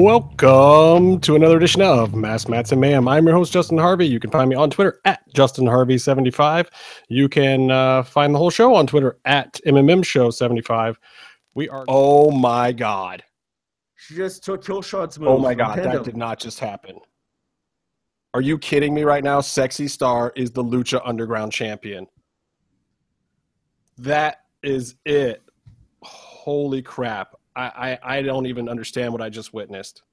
Welcome to another edition of Mass Mats and Mayhem. I'm your host, Justin Harvey. You can find me on Twitter at JustinHarvey75. You can find the whole show on Twitter at MMMShow75. We are... Oh my God. She just took Killshot's move. Oh my God, that did not just happen. Are you kidding me right now? Sexy Star is the Lucha Underground champion. That is it. Holy crap. I don't even understand what I just witnessed.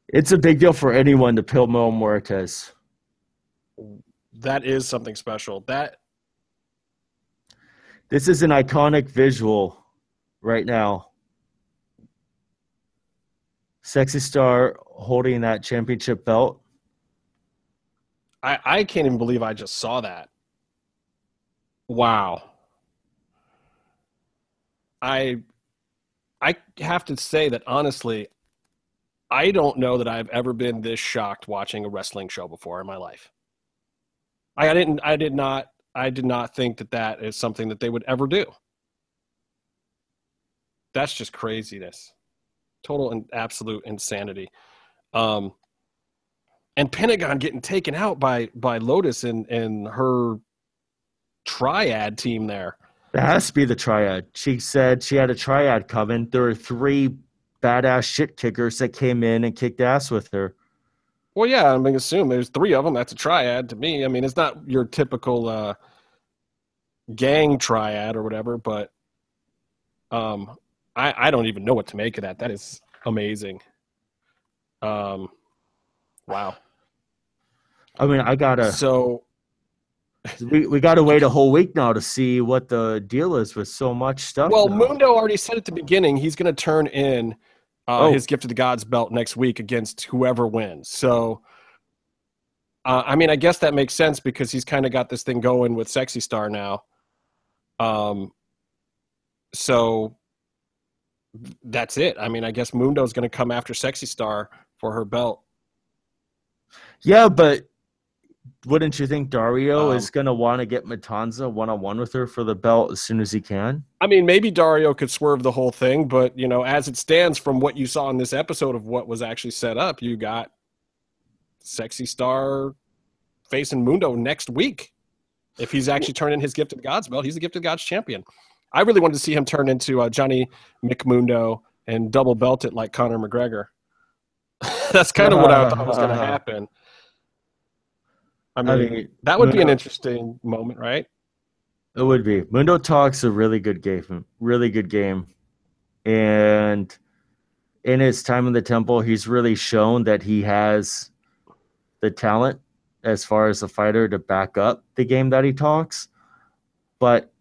It's a big deal for anyone to pill Mil Muertes. That is something special. This is an iconic visual right now. Sexy Star holding that championship belt. I can't even believe I just saw that. Wow. I have to say that honestly, I don't know that I've ever been this shocked watching a wrestling show before in my life. I did not think that is something that they would ever do. That's just craziness. Total and absolute insanity. And Pentagon getting taken out by Lotus and her triad team there. It has to be the triad. She said she had a triad coming. There were 3 badass shit kickers that came in and kicked ass with her. Well, yeah, I'm going to assume there's 3 of them. That's a triad to me. I mean, it's not your typical gang triad or whatever, but I don't even know what to make of that. That is amazing. Wow. I mean, we got to wait a whole week now to see what the deal is with so much stuff. Well, now. Mundo already said at the beginning he's going to turn in his Gift of the Gods belt next week against whoever wins. So, I mean, I guess that makes sense because he's kind of got this thing going with Sexy Star now. So that's it. I mean, I guess Mundo's going to come after Sexy Star for her belt. Yeah, but wouldn't you think Dario is going to want to get Matanza one-on-one with her for the belt as soon as he can? I mean, maybe Dario could swerve the whole thing, but, you know, as it stands from what you saw in this episode of what was actually set up, you got Sexy Star facing Mundo next week. If he's actually turning his Gift of the Gods belt, he's the Gift of the Gods champion. I really wanted to see him turn into Johnny McMundo and double belt it like Conor McGregor. That's kind of what I thought was going to happen. I mean, that would be an interesting moment, right? It would be. Mundo Talk's a really good game. And in his time in the temple, he's really shown that he has the talent as far as a fighter to back up the game that he talks. But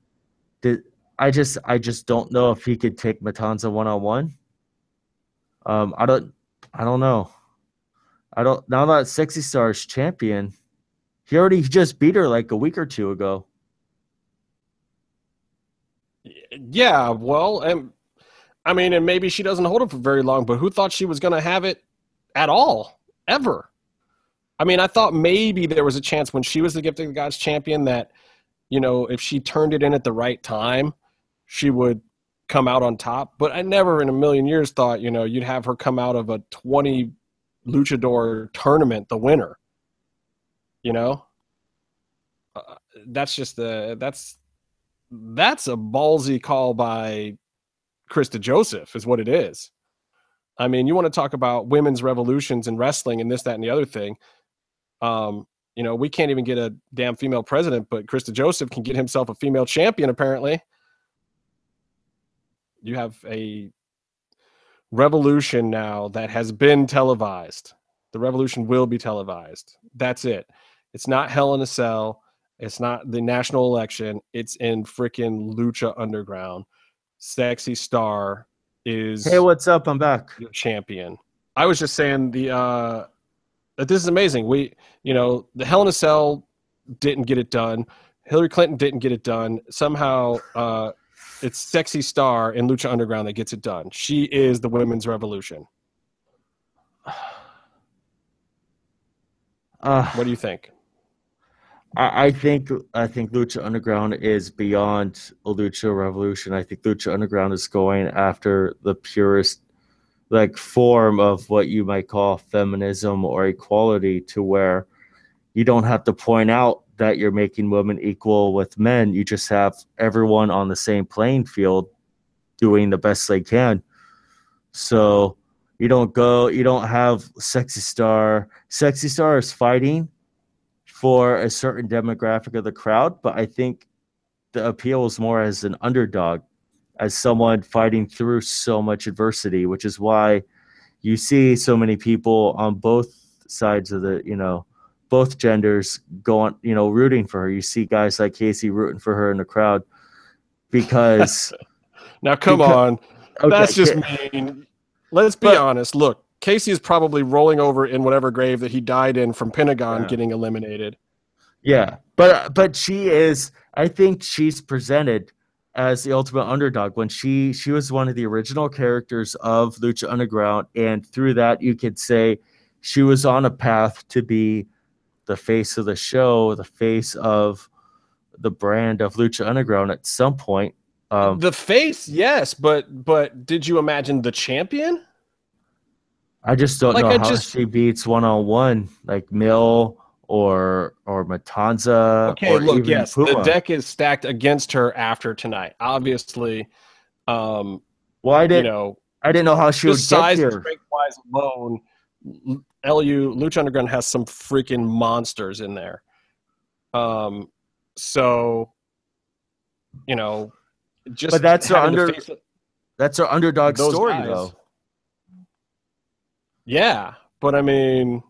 I just don't know if he could take Matanza one-on-one. I don't know. Now that Sexy Star's champion, he already just beat her like a week or 2 ago. Yeah, well, and I mean, and maybe she doesn't hold it for very long, but who thought she was going to have it at all, ever? I mean, I thought maybe there was a chance when she was the Gift of the Gods champion that, you know, if she turned it in at the right time, she would come out on top. But I never in a million years thought, you know, you'd have her come out of a 20 luchador tournament, the winner. You know, that's just that's a ballsy call by Chris DeJoseph is what it is. I mean, you want to talk about women's revolutions in wrestling and this, that, and the other thing. You know, we can't even get a damn female president, but Chris DeJoseph can get himself a female champion, apparently. You have a revolution now that has been televised. The revolution will be televised. That's it. It's not Hell in a Cell. It's not the national election. It's in freaking Lucha Underground. Sexy Star is... Hey, what's up? I'm back. ...the champion. I was just saying that this is amazing. The Hell in a Cell didn't get it done. Hillary Clinton didn't get it done. Somehow it's Sexy Star in Lucha Underground that gets it done. She is the women's revolution. What do you think? I think Lucha Underground is beyond a Lucha Revolution. I think Lucha Underground is going after the purest like form of what you might call feminism or equality, to where you don't have to point out that you're making women equal with men. You just have everyone on the same playing field doing the best they can. So you don't have Sexy Star. Sexy Star is fighting for a certain demographic of the crowd, but I think the appeal is more as an underdog, as someone fighting through so much adversity, which is why you see so many people on both sides of the, both genders going, rooting for her. You see guys like Casey rooting for her in the crowd because, Now, come on. okay, That's just mean. Let's be honest. Look, Casey is probably rolling over in whatever grave that he died in from Pentagon getting eliminated. Yeah, but she is. I think she's presented as the ultimate underdog when she was one of the original characters of Lucha Underground, and through that you could say she was on a path to be the face of the show, the face of the brand of Lucha Underground at some point. The face, yes, but did you imagine the champion? I just don't know how she beats one-on-one like Mill or Matanza. Okay, or look, even yes, Puma. the deck is stacked against her after tonight. Obviously, well, I didn't know how she would get here. Strength-wise alone, Lucha Underground has some freaking monsters in there. So, just but that's her underdog story, though. Yeah, but I mean,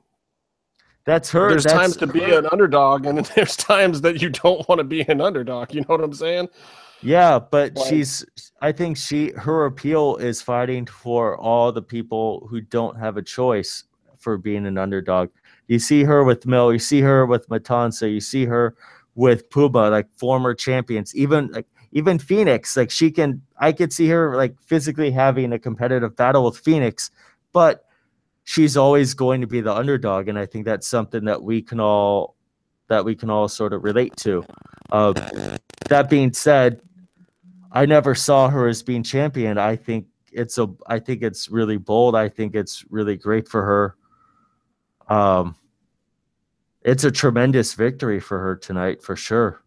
that's her. There's times to be an underdog, and then there's times that you don't want to be an underdog. You know what I'm saying? Yeah, but I think her appeal is fighting for all the people who don't have a choice for being an underdog. You see her with Mill, you see her with Matanza, you see her with Puma, like former champions, even Phoenix. Like I could see her like physically having a competitive battle with Phoenix, but she's always going to be the underdog, and I think that's something that we can all sort of relate to. That being said, I never saw her as being champion. I think it's really bold. I think it's really great for her. It's a tremendous victory for her tonight, for sure.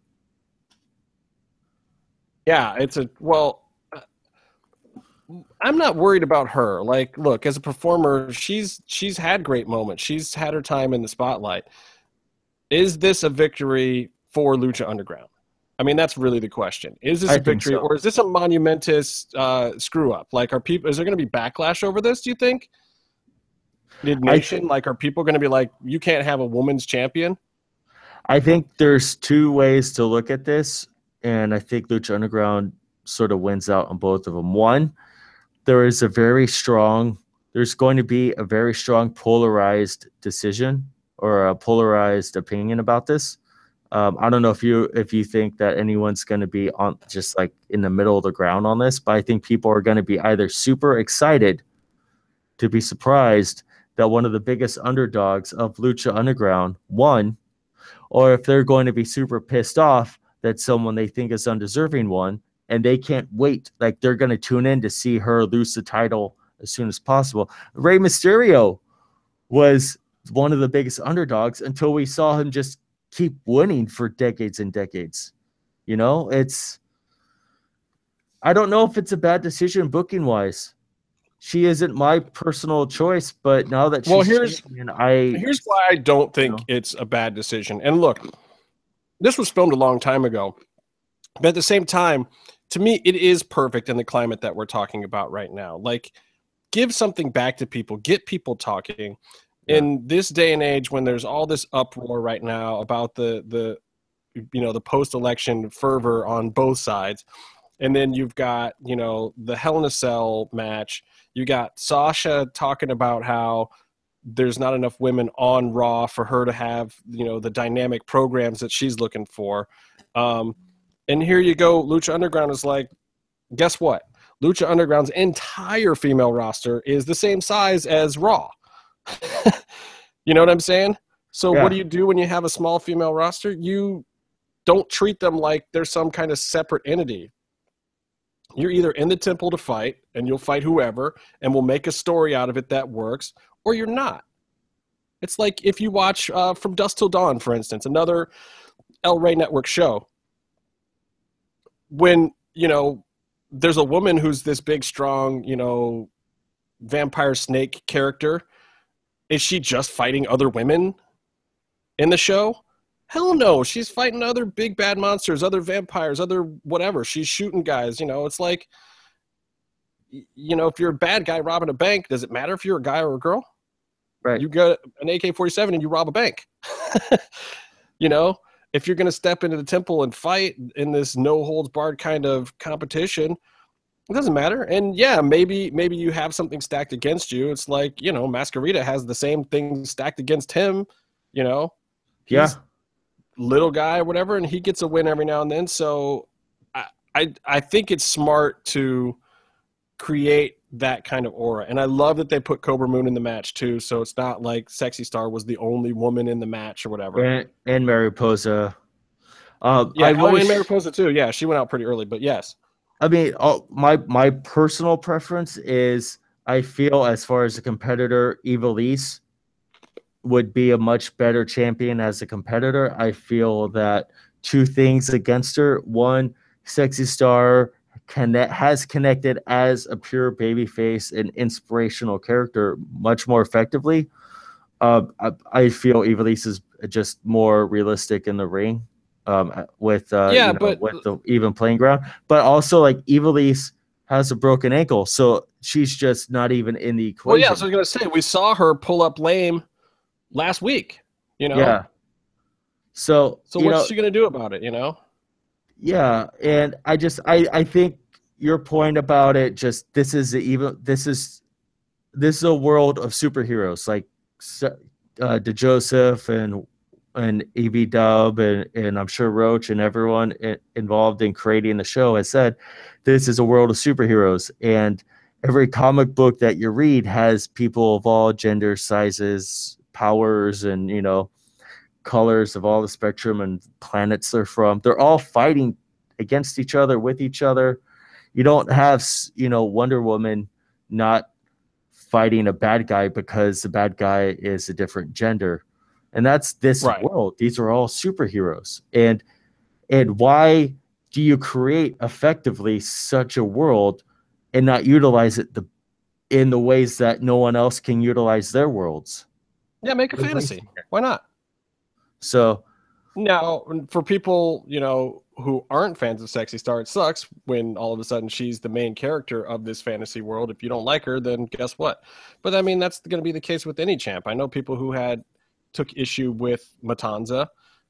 Yeah, I'm not worried about her. Like, look, as a performer, she's had great moments. She's had her time in the spotlight. Is this a victory for Lucha Underground? I mean, that's really the question. Is this a victory, or is this a monumentous screw up? Like, is there going to be backlash over this, do you think? Are people going to be like, you can't have a woman's champion? I think there's two ways to look at this, and I think Lucha Underground sort of wins out on both of them. One, there's going to be a very strong polarized decision or a polarized opinion about this. I don't know if you think that anyone's going to be on just like in the middle of the ground on this, but I think people are going to be either super excited to be surprised that one of the biggest underdogs of Lucha Underground won, or if they're going to be super pissed off that someone they think is undeserving won, and they can't wait. Like, they're going to tune in to see her lose the title as soon as possible. Rey Mysterio was one of the biggest underdogs until we saw him just keep winning for decades and decades. I don't know if it's a bad decision booking wise. She isn't my personal choice, but now that here's why I don't think it's a bad decision. And look, this was filmed a long time ago, but at the same time, to me, it is perfect in the climate that we're talking about right now. Like, give something back to people, get people talking. Yeah. In this day and age, when there's all this uproar right now about the post-election fervor on both sides, and then you've got, the Hell in a Cell match. You got Sasha talking about how there's not enough women on Raw for her to have, the dynamic programs that she's looking for. And here you go. Lucha Underground is like, guess what? Lucha Underground's entire female roster is the same size as Raw. You know what I'm saying? So What do you do when you have a small female roster? You don't treat them like they're some kind of separate entity. You're either in the temple to fight, and you'll fight whoever, and we'll make a story out of it that works, or you're not. It's like if you watch From Dusk Till Dawn, for instance, another El Rey Network show. When, there's a woman who's this big, strong, vampire snake character, is she just fighting other women in the show? Hell no. She's fighting other big bad monsters, other vampires, other whatever. She's shooting guys. It's like, if you're a bad guy robbing a bank, does it matter if you're a guy or a girl? Right. You got an AK-47 and you rob a bank. If you're going to step into the temple and fight in this no holds barred kind of competition, it doesn't matter. And yeah, maybe you have something stacked against you. It's like, Masquerita has the same thing stacked against him, Yeah. Little guy or whatever, and he gets a win every now and then. So I think it's smart to create that kind of aura. And I love that they put Cobra Moon in the match too, so it's not like Sexy Star was the only woman in the match or whatever. And Mariposa. And Mariposa too. Yeah, she went out pretty early, but yes. I mean, my personal preference is, I feel as far as a competitor, Ivelisse would be a much better champion as a competitor. I feel that two things against her. One, Sexy Star has connected as a pure babyface and inspirational character much more effectively. I feel Ivelisse is just more realistic in the ring, with the even playing ground. But also, like, Ivelisse has a broken ankle, so she's just not even in the equation. Well, yeah, so I was gonna say, we saw her pull up lame last week. Yeah. So what's she gonna do about it? Yeah, and I think your point about it, just this is a world of superheroes, like DeJoseph and EV Dub and I'm sure Roach and everyone involved in creating the show has said this is a world of superheroes, and every comic book that you read has people of all genders, sizes, powers, and colors of all the spectrum and planets they're from. They're all fighting against each other, with each other. You don't have Wonder Woman not fighting a bad guy because the bad guy is a different gender. And that's this world. These are all superheroes. And why do you create effectively such a world and not utilize it in the ways that no one else can utilize their worlds? Yeah, make a fantasy. Why not? So now, for people, who aren't fans of Sexy Star, it sucks when all of a sudden she's the main character of this fantasy world. If you don't like her, then guess what? But I mean, that's going to be the case with any champ. I know people who took issue with Matanza,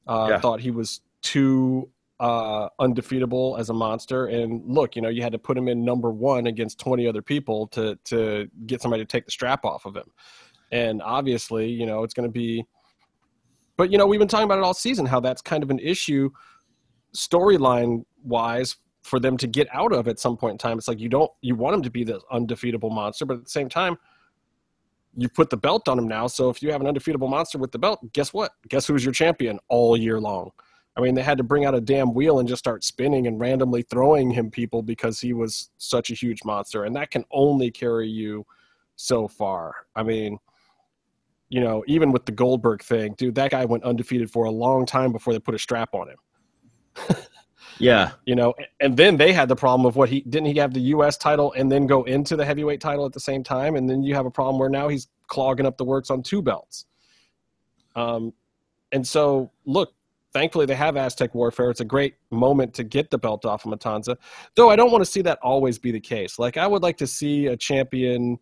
thought he was too undefeatable as a monster. And look, you had to put him in number one against 20 other people to get somebody to take the strap off of him. And obviously, it's going to be. But, we've been talking about it all season, how that's kind of an issue storyline-wise for them to get out of at some point in time. It's like you want him to be the undefeatable monster, but at the same time, you put the belt on him now. So if you have an undefeatable monster with the belt, guess what? Guess who's your champion all year long? I mean, they had to bring out a damn wheel and just start spinning and randomly throwing him people because he was such a huge monster. And that can only carry you so far. I mean, even with the Goldberg thing, dude, that guy went undefeated for a long time before they put a strap on him. Yeah. And then they had the problem of didn't he have the US title and then go into the heavyweight title at the same time? And then you have a problem where now he's clogging up the works on two belts. And so, look, thankfully they have Aztec Warfare. It's a great moment to get the belt off of Matanza. Though I don't want to see that always be the case. Like, I would like to see a champion,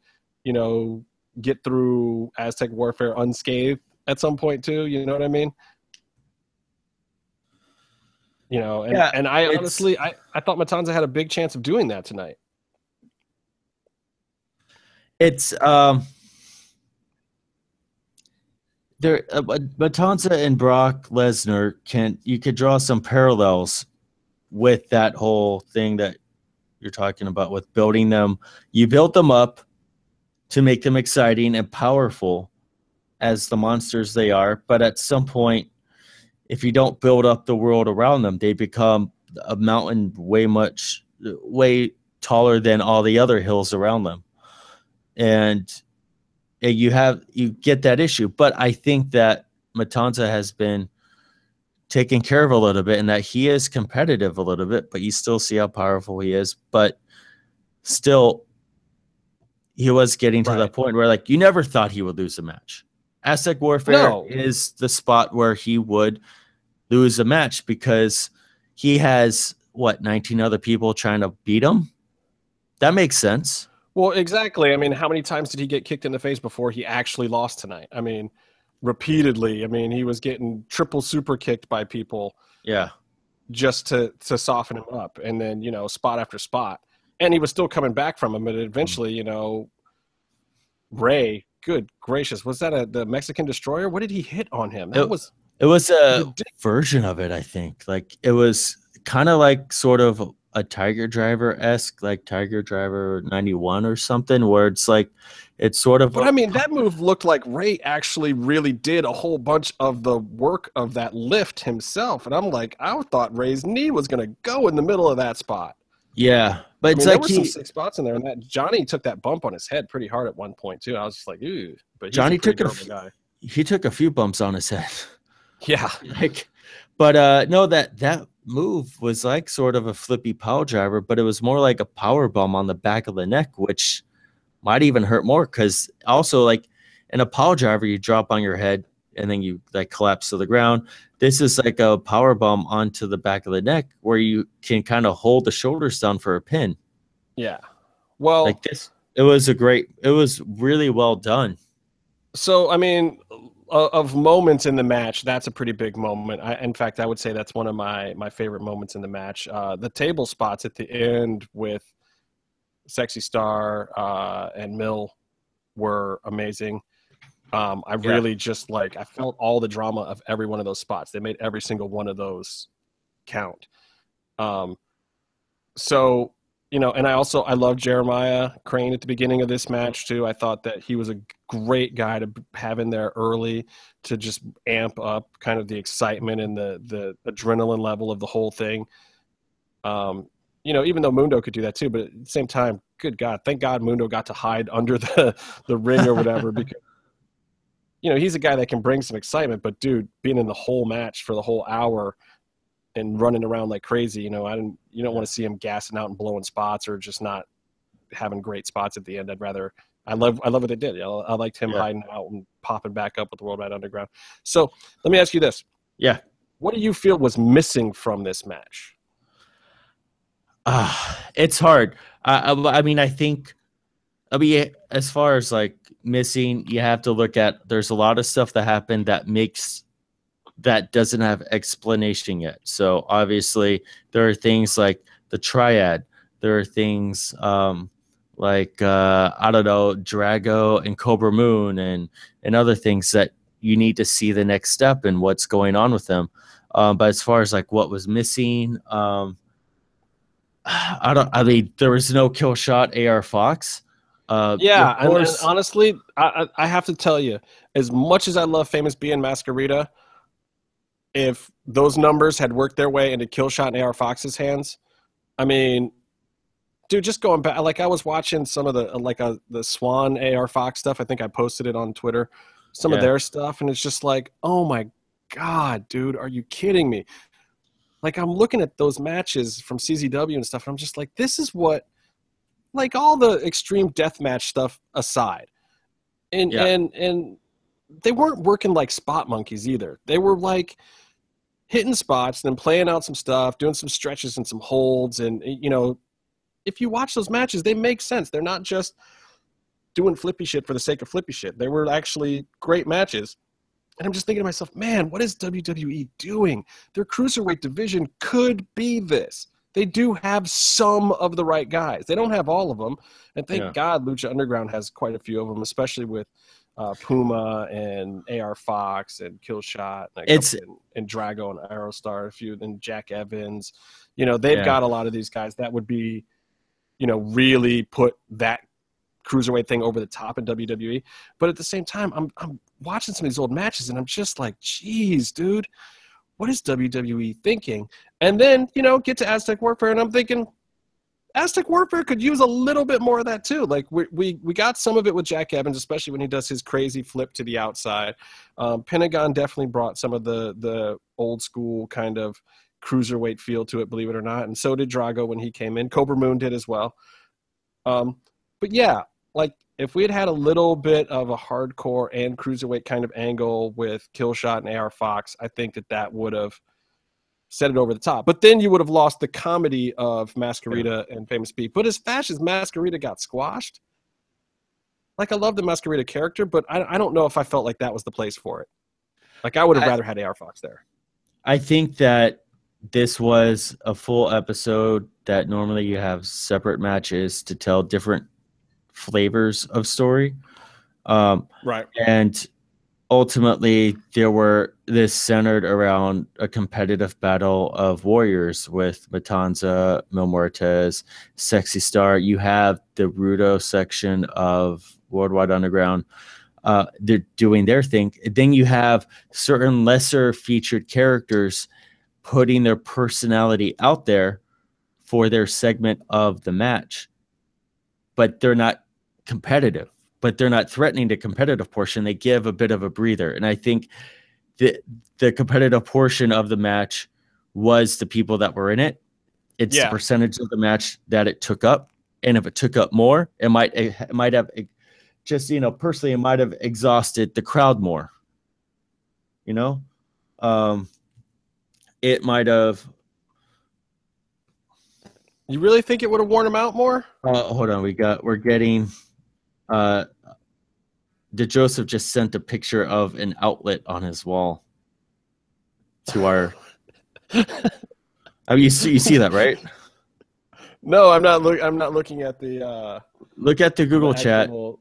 get through Aztec Warfare unscathed at some point too. You know what I mean? And I honestly, I thought Matanza had a big chance of doing that tonight. It's Matanza and Brock Lesnar you could draw some parallels with that whole thing that you're talking about with building them. You built them up to make them exciting and powerful as the monsters they are. But at some point, if you don't build up the world around them, they become a mountain way taller than all the other hills around them. And you get that issue. But I think that Matanza has been taken care of a little bit, and that he is competitive a little bit, but you still see how powerful he is. But still, he was getting to the point where, like, you never thought he would lose a match. Aztec Warfare is the spot where he would lose a match because he has, 19 other people trying to beat him? That makes sense. Well, exactly. I mean, how many times did he get kicked in the face before he actually lost tonight? I mean, repeatedly. I mean, he was getting triple super kicked by people. Yeah. Just to soften him up, and then, spot after spot. And he was still coming back from him, but eventually, Ray, good gracious, was that the Mexican Destroyer? What did he hit on him? It was a version of it, I think. Like, it was kind of like sort of a Tiger Driver-esque, like Tiger Driver 91 or something, where it's like, it's sort of... But I mean, that move looked like Ray actually really did a whole bunch of the work of that lift himself. And I'm like, I thought Ray's knee was going to go in the middle of that spot. Yeah. But it's there were some sick spots in there, and that Johnny took that bump on his head pretty hard at one point too. I was just like, ooh. But Johnny took he took a few bumps on his head. Yeah. No, that move was like sort of a flippy power driver, but it was more like a power bomb on the back of the neck, which might even hurt more, because also, like, in a power driver, you drop on your head and then you like collapse to the ground. This is like a power bomb onto the back of the neck where you can kind of hold the shoulders down for a pin. Yeah. Well, like this, it was really well done. So, I mean, of moments in the match, that's a pretty big moment. In fact, I would say that's one of my favorite moments in the match. The table spots at the end with Sexy Star and Mill were amazing. I really just I felt all the drama of every one of those spots. They made every single one of those count. So, and I love Jeremiah Crane at the beginning of this match too. I thought that he was a great guy to have in there early to just amp up kind of the excitement and the adrenaline level of the whole thing. Even though Mundo could do that too, but at the same time, good God, thank God Mundo got to hide under the ring or whatever, because he's a guy that can bring some excitement, but dude, being in the whole match for the whole hour and running around like crazy, you don't want to see him gassing out and blowing spots or just not having great spots at the end. I love what they did. I liked him hiding out and popping back up with the Worldwide Underground. So let me ask you this. Yeah. What do you feel was missing from this match? It's hard. I mean, as far as like missing, you have to look at, there's a lot of stuff that happened that doesn't have explanation yet. So obviously there are things like the triad. There are things like I don't know, Drago and Cobra Moon and other things that you need to see the next step and what's going on with them. But as far as like what was missing, there was no kill shot AR Fox. Yeah, and honestly, I have to tell you, as much as I love Famous B and Masquerita, if those numbers had worked their way into Killshot and AR Fox's hands, I mean, dude, just going back, like I was watching some of the Swan AR Fox stuff. I think I posted it on Twitter, some of their stuff, and it's just like, oh my God, dude, are you kidding me? Like, I'm looking at those matches from CZW and stuff, and I'm just like, this is what, like, all the extreme deathmatch stuff aside, and they weren't working like spot monkeys either. They were like hitting spots, then playing out some stuff, doing some stretches and some holds. And, if you watch those matches, they make sense. They're not just doing flippy shit for the sake of flippy shit. They were actually great matches. And I'm just thinking to myself, man, what is WWE doing? Their cruiserweight division could be this. They do have some of the right guys. They don't have all of them. And thank God Lucha Underground has quite a few of them, especially with Puma and AR Fox and Killshot and Drago and Aerostar, and Jack Evans. They've got a lot of these guys that would be, really put that cruiserweight thing over the top in WWE. But at the same time, I'm watching some of these old matches and I'm just like, geez, dude, what is WWE thinking? And then, get to Aztec Warfare and I'm thinking, Aztec Warfare could use a little bit more of that too. Like we got some of it with Jack Evans, especially when he does his crazy flip to the outside. Pentagon definitely brought some of the old school kind of cruiserweight feel to it, believe it or not, and so did Drago when he came in. Cobra Moon did as well. But yeah, like if we had had a little bit of a hardcore and cruiserweight kind of angle with Killshot and AR Fox, I think that would have set it over the top. But then you would have lost the comedy of Masquerita and Famous Pete. But as fast as Masquerita got squashed, like I love the Masquerita character, but I don't know if I felt like that was the place for it. Like I would have rather had AR Fox there. I think that this was a full episode that normally you have separate matches to tell different flavors of story. Right. And ultimately this centered around a competitive battle of warriors with Matanza, Mil Muertes, Sexy Star. You have the Rudo section of Worldwide Underground. They're doing their thing. Then you have certain lesser featured characters putting their personality out there for their segment of the match, but they're not competitive, but they're not threatening the competitive portion. They give a bit of a breather. And I think the competitive portion of the match was the people that were in it. It's the percentage of the match that it took up. And if it took up more, it might have just, personally, it might have exhausted the crowd more, it might have. You really think it would have worn them out more? Hold on. We're getting, DeJoseph just sent a picture of an outlet on his wall to our. You see that, right? No, I'm not looking at the. Look at the Google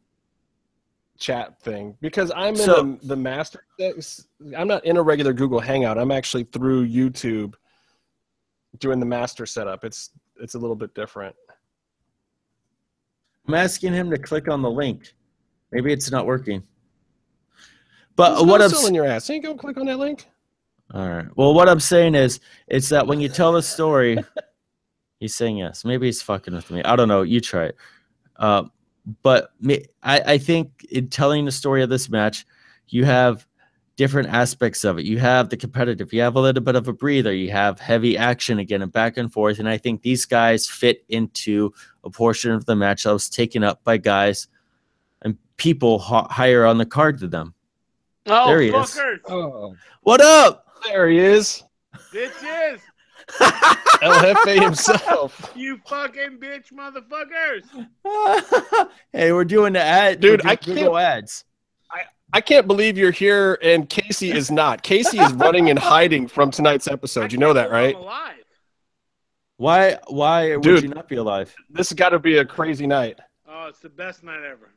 chat thing because I'm in the master. I'm not in a regular Google Hangout. I'm actually through YouTube doing the master setup. It's a little bit different. I'm asking him to click on the link. Maybe it's not working. But what I'm still in your ass. Ain't go click on that link. All right. Well, what I'm saying is, it's that when you tell a story, he's saying yes. Maybe he's fucking with me. I don't know. You try it. But I think in telling the story of this match, you have different aspects of it. You have the competitive. You have a little bit of a breather. You have heavy action again and back and forth. And I think these guys fit into a portion of the match that was taken up by guys and people higher on the card to them. Oh, there he fuckers. is. Oh. What up? There he is. Bitches. El Jefe himself. You fucking bitch motherfuckers. Hey, we're doing the ad. Dude, I Google ads. I can't believe you're here and Casey is not. Casey is running and hiding from tonight's episode. You know that, right? Why Dude, would you not be alive? This has got to be a crazy night. Oh, it's the best night ever.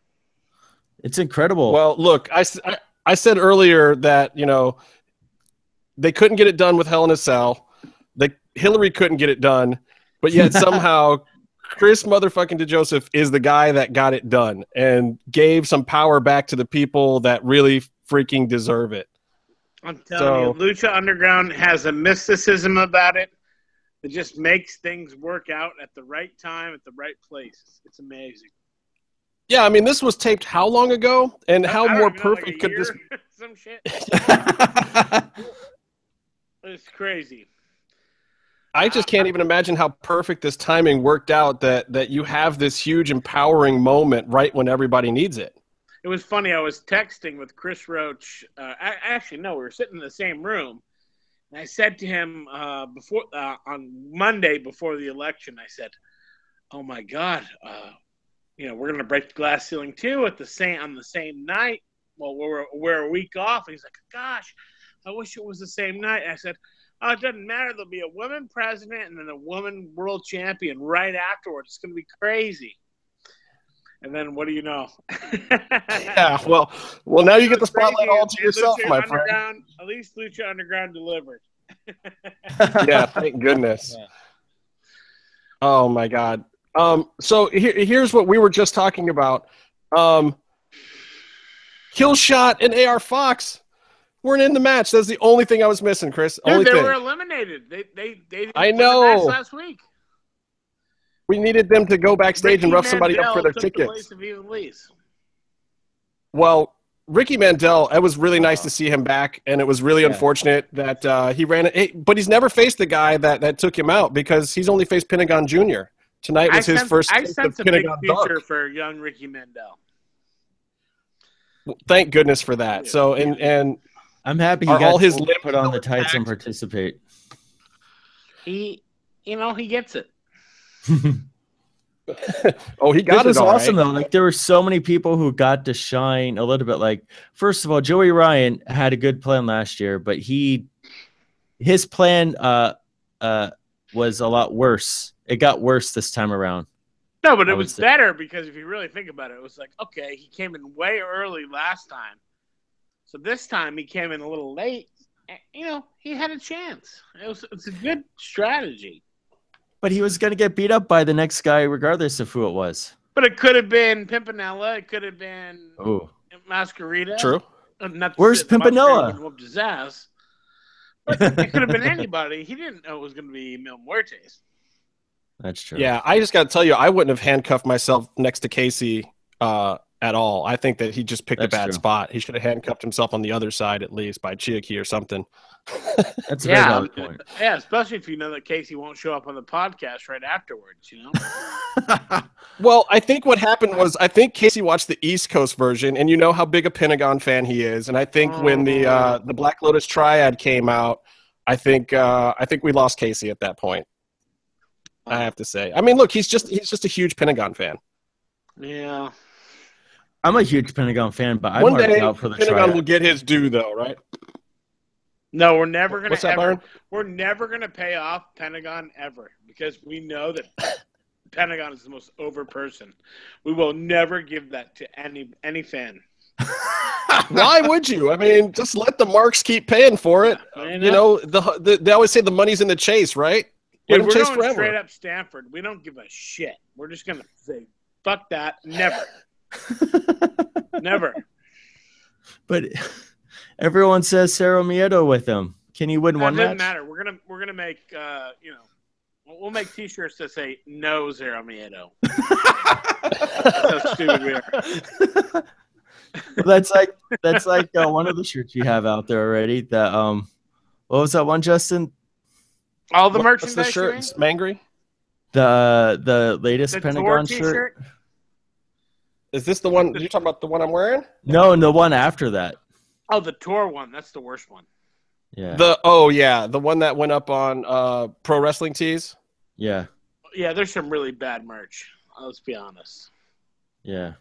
It's incredible. Well, look, I said earlier that, they couldn't get it done with Hell in a Cell. Hillary couldn't get it done, but yet somehow Chris motherfucking DeJoseph is the guy that got it done and gave some power back to the people that really freaking deserve it. I'm telling you, Lucha Underground has a mysticism about it that just makes things work out at the right time, at the right place. It's amazing. Yeah, I mean, this was taped how long ago? And how more perfect could this be? Some shit. It's crazy. I just can't even imagine how perfect this timing worked out that you have this huge empowering moment right when everybody needs it. It was funny. I was texting with Chris Roach. Actually, no, we were sitting in the same room. And I said to him before on Monday before the election, I said, "Oh my God, we're going to break the glass ceiling too on the same night. Well, we're a week off." And he's like, "Gosh, I wish it was the same night." And I said, "Oh, it doesn't matter. There'll be a woman president and then a woman world champion right afterwards. It's going to be crazy." And then what do you know? Yeah, well, now you get the spotlight all to yourself, my friend. At least Lucha Underground delivered. Yeah, thank goodness. Yeah. Oh my God. So here's what we were just talking about. Killshot and AR Fox weren't in the match. That's the only thing I was missing, Chris. Dude, they were eliminated. They I know the match last week. We needed them to go backstage and rough somebody up for their took tickets. The place of Even Lee's. Well, Ricky Mandel, it was really nice to see him back, and it was really unfortunate that he ran it. But he's never faced the guy that took him out because he's only faced Pentagon Jr. Tonight was his first taste of Pentagon big future for young Ricky Mandel. Thank goodness for that. So, and I'm happy he got all his limbs put on the tights and participate. He gets it. Oh, he got it. It was awesome though. Like there were so many people who got to shine a little bit. Like first of all, Joey Ryan had a good plan last year, but his plan was a lot worse. It got worse this time around. No, but it was better because if you really think about it, it was like, okay, he came in way early last time. So this time he came in a little late. He had a chance. It's a good strategy. But he was going to get beat up by the next guy regardless of who it was. But it could have been Pimpinella. It could have been Masquerita. True. Where's Pimpinella? He whooped his ass. But it could have been anybody. He didn't know it was going to be Mil Muertes. That's true. Yeah, I just got to tell you, I wouldn't have handcuffed myself next to Casey at all. I think that he just picked a bad spot. He should have handcuffed himself on the other side at least by Chiaki or something. That's a very valid point. Yeah, especially if you know that Casey won't show up on the podcast right afterwards, Well, I think what happened was Casey watched the East Coast version, and you know how big a Pentagon fan he is. And I think when the Black Lotus Triad came out, I think we lost Casey at that point. I have to say. I mean, look, he's just a huge Pentagon fan. Yeah. I'm a huge Pentagon fan, but I'm one day out for the Pentagon Triad. will get his due, though, right? No, we're never going What's that, Byron? We're never going to pay off Pentagon ever because we know that Pentagon is the most over person. We will never give that to any fan. Why would you? I mean, just let the marks keep paying for it. They always say the money's in the chase, right? Dude, we're going straight up Stanford. We don't give a shit. We're just going to say, fuck that. Never. Never. But everyone says Cerro Miedo with him. Can he win one match? It doesn't matter. We're gonna make we'll make T-shirts that say no Cerro Miedo. That's how stupid we are. That's like one of the shirts you have out there already. That what was that one, Justin? All the merchandise. What's the shirt? It's Mangry. The latest the Pentagon shirt. Is this the one? Did you talk about the one I'm wearing? No, the one after that. Oh, the tour one. That's the worst one. Yeah. The one that went up on Pro Wrestling Tees. Yeah. Yeah, there's some really bad merch. Let's be honest. Yeah.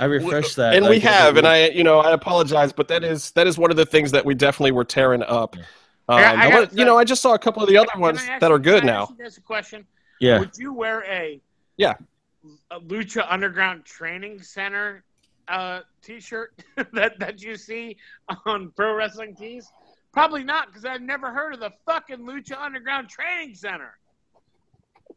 I refreshed that. And we have, and I apologize, but that is one of the things that we definitely were tearing up. I just saw a couple of the other ones that are good now. That's a question. Yeah. Would you wear a Lucha Underground Training Center T-shirt that you see on Pro Wrestling Tees? Probably not, because I've never heard of the fucking Lucha Underground Training Center.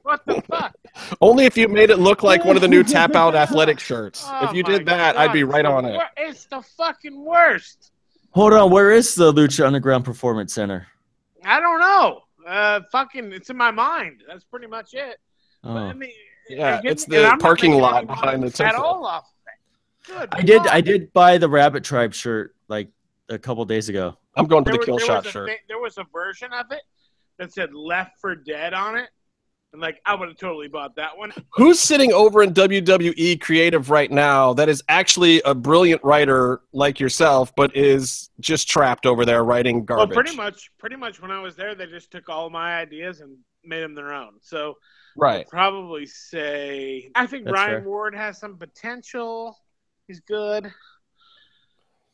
What the fuck? Only if you made it look like one of the new Tap Out athletic shirts. If you did that, I'd be right on it. It's the fucking worst. Hold on, where is the Lucha Underground Performance Center? I don't know. It's in my mind. That's pretty much it. Oh. But, I mean, it's the parking lot behind the temple. At all off Good I did buy the Rabbit Tribe shirt like a couple days ago. I'm going to the Kill Shot shirt. There was a version of it that said Left for Dead on it. And I would have totally bought that one. Who's sitting over in WWE Creative right now that is actually a brilliant writer like yourself, but is just trapped over there writing garbage? Well, pretty much when I was there, they just took all my ideas and made them their own. So right. I'd probably say I think Ryan Ward has some potential. He's good.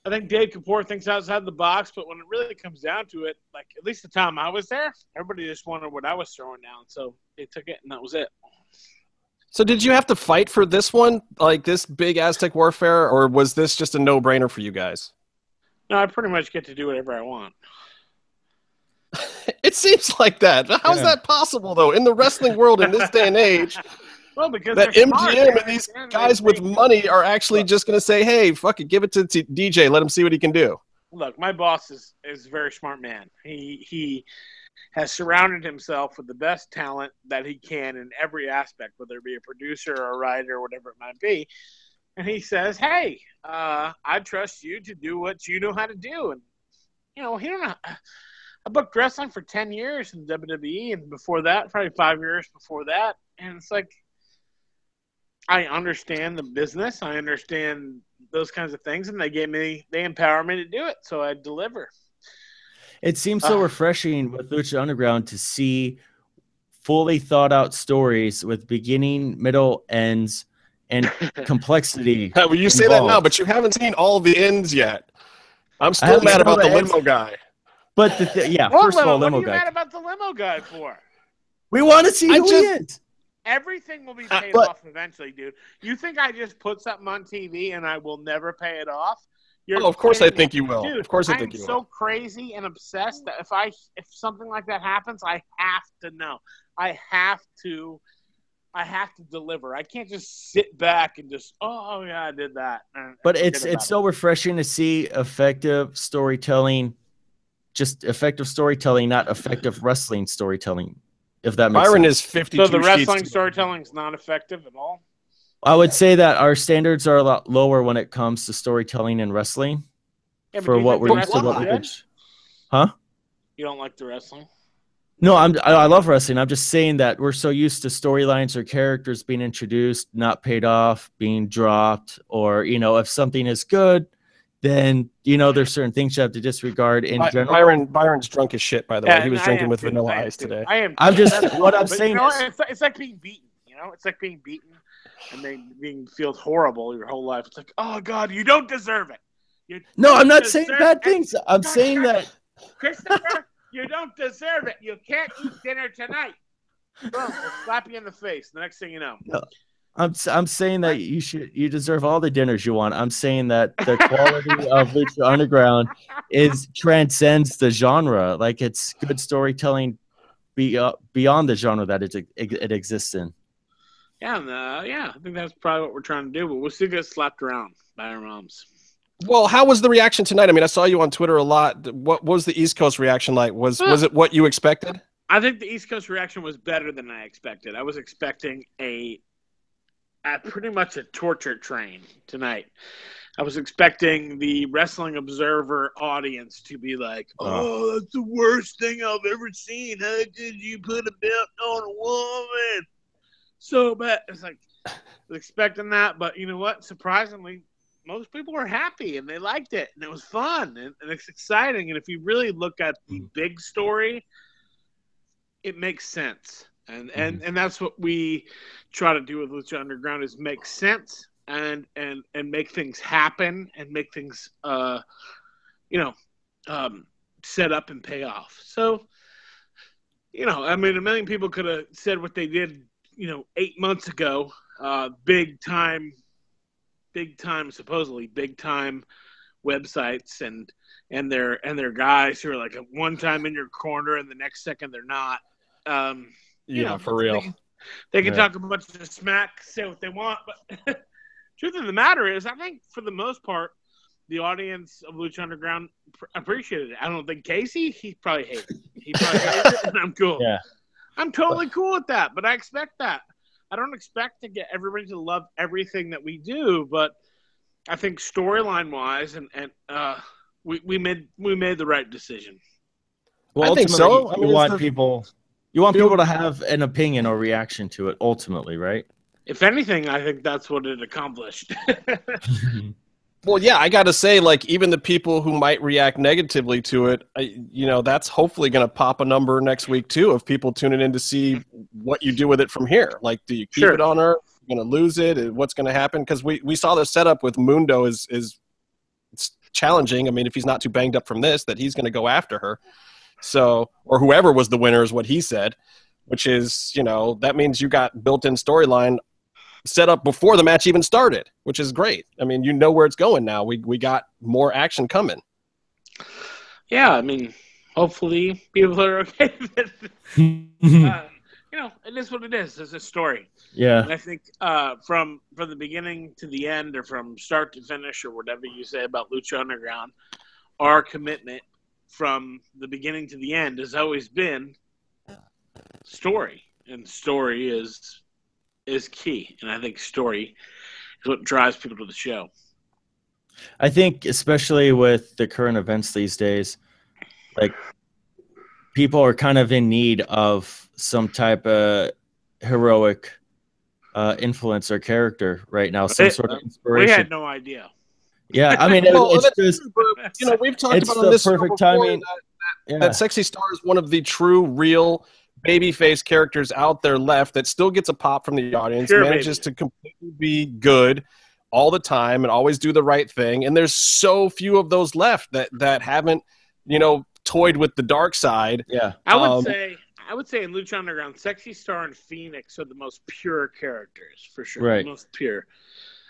I think Dave Kapoor thinks outside the box, but when it really comes down to it, at least the time I was there, everybody just wanted what I was throwing down. So they took it, and that was it. So did you have to fight for this one, like this big Aztec Warfare, or was this just a no-brainer for you guys? No, I pretty much get to do whatever I want. It seems like that. How's that possible, though, in the wrestling world in this day and age? Well, because that MGM and these guys with money are actually just going to say, hey, fuck it, give it to DJ, let him see what he can do. Look, my boss is a very smart man. He has surrounded himself with the best talent that he can in every aspect, whether it be a producer or a writer or whatever it might be. And he says, hey, I trust you to do what you know how to do. And, he don't know. I booked wrestling for 10 years in WWE, and before that, probably 5 years before that. And it's like, I understand the business. I understand those kinds of things, and they empower me to do it. So I deliver. It seems so refreshing with Lucha Underground to see fully thought out stories with beginning, middle, ends, and complexity. Well, you say that now, but you haven't seen all the ends yet. I'm still mad about the limo guy. But first of all, limo guy. What are you mad about the limo guy for? We want to see who he is. Everything will be paid off eventually, dude. You think I just put something on TV and I will never pay it off? Of course I think you will. Dude, of course I think you will. I'm so crazy and obsessed that if something like that happens, I have to know. I have to deliver. I can't just sit back and just, oh yeah, I did that. But it's so refreshing to see effective storytelling, just effective storytelling, not effective wrestling storytelling. If that makes Byron sense. is 52. So the wrestling storytelling is not effective at all? I would say that our standards are a lot lower when it comes to storytelling and wrestling. For what we're used to, what we could. Huh? You don't like the wrestling? No, I love wrestling. I'm just saying that we're so used to storylines or characters being introduced, not paid off, being dropped, or if something is good, then there's certain things you have to disregard in general. Byron's drunk as shit, by the way. He was drinking with vanilla ice today. I'm just what I'm saying is it's like being beaten. It's like being beaten and then being feels horrible your whole life. It's like, oh God, you don't deserve it. I'm not saying bad things. I'm saying that Christopher, you don't deserve it. You can't eat dinner tonight. Boom, we'll slap you in the face. The next thing you know. No, I'm saying that you deserve all the dinners you want. I'm saying that the quality of Lucha Underground transcends the genre. Like, it's good storytelling beyond the genre that it exists in. Yeah, I think that's probably what we're trying to do, but we'll still get slapped around by our moms. Well, how was the reaction tonight? I mean, I saw you on Twitter a lot. What was the East Coast reaction like? Was it what you expected? I think the East Coast reaction was better than I expected. I was expecting pretty much a torture train tonight. I was expecting the Wrestling Observer audience to be like, oh, that's the worst thing I've ever seen. How could you put a belt on a woman? So bad. It's like, I was expecting that, but you know what? Surprisingly, most people were happy and they liked it and it was fun and it's exciting. And if you really look at the big story, it makes sense. And that's what we try to do with Lucha Underground is make sense and make things happen and make things set up and pay off. So, I mean, a million people could have said what they did, 8 months ago, big time supposedly big time websites and their guys who are like at one time in your corner and the next second they're not. For real. They can talk a bunch of smack, say what they want, but truth of the matter is, I think for the most part, the audience of Lucha Underground appreciated it. I don't think Casey, he probably hated it. He probably hated it, and I'm cool. Yeah. I'm totally cool with that, but I expect that. I don't expect to get everybody to love everything that we do, but I think storyline wise, and we made the right decision. Well, I think so. I mean, you want people to have an opinion or reaction to it. Ultimately, right? If anything, I think that's what it accomplished. Well, yeah, I got to say, like, even the people who might react negatively to it, that's hopefully going to pop a number next week, too, of people tuning in to see what you do with it from here. Like, do you keep it on her? You're going to lose it? What's going to happen? Because we saw the setup with Mundo is it's challenging. I mean, if he's not too banged up from this, that he's going to go after her. So, or whoever was the winner is what he said, which is, that means you got built-in storyline set up before the match even started, which is great. I mean, where it's going now. We got more action coming. Yeah, I mean, hopefully people are okay with it. It is what it is. It's a story. Yeah. And I think from the beginning to the end, or from start to finish, or whatever you say about Lucha Underground, our commitment from the beginning to the end has always been story, and story is key. And I think story is what drives people to the show. I think, especially with the current events these days, like people are kind of in need of some type of heroic influence or character right now, some sort of inspiration. We had no idea. Yeah, I mean, it's just, you know, we've talked about the on this perfect timing. That Sexy Star is one of the true, real babyface characters out there left that still gets a pop from the audience, manages to completely be good all the time and always do the right thing. And there's so few of those left that haven't, you know, toyed with the dark side. Yeah, I would say in Lucha Underground, Sexy Star and Phoenix are the most pure characters for sure. Right. The most pure.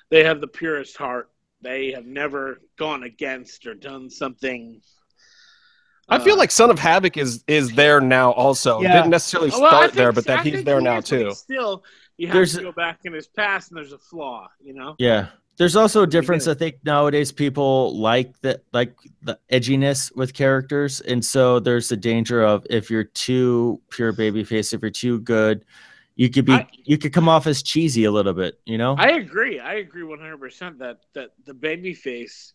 They have the purest heart. They have never gone against or done something. I feel like Son of Havoc is there now also. Yeah. Didn't necessarily start there, but that he's there now too. Still, you have to go back in his past, and there's a flaw, you know? Yeah. There's also a difference. I think nowadays people like the edginess with characters, and so there's the danger of if you're too pure babyface, if you're too good, you could come off as cheesy a little bit, you know? I agree 100% that the babyface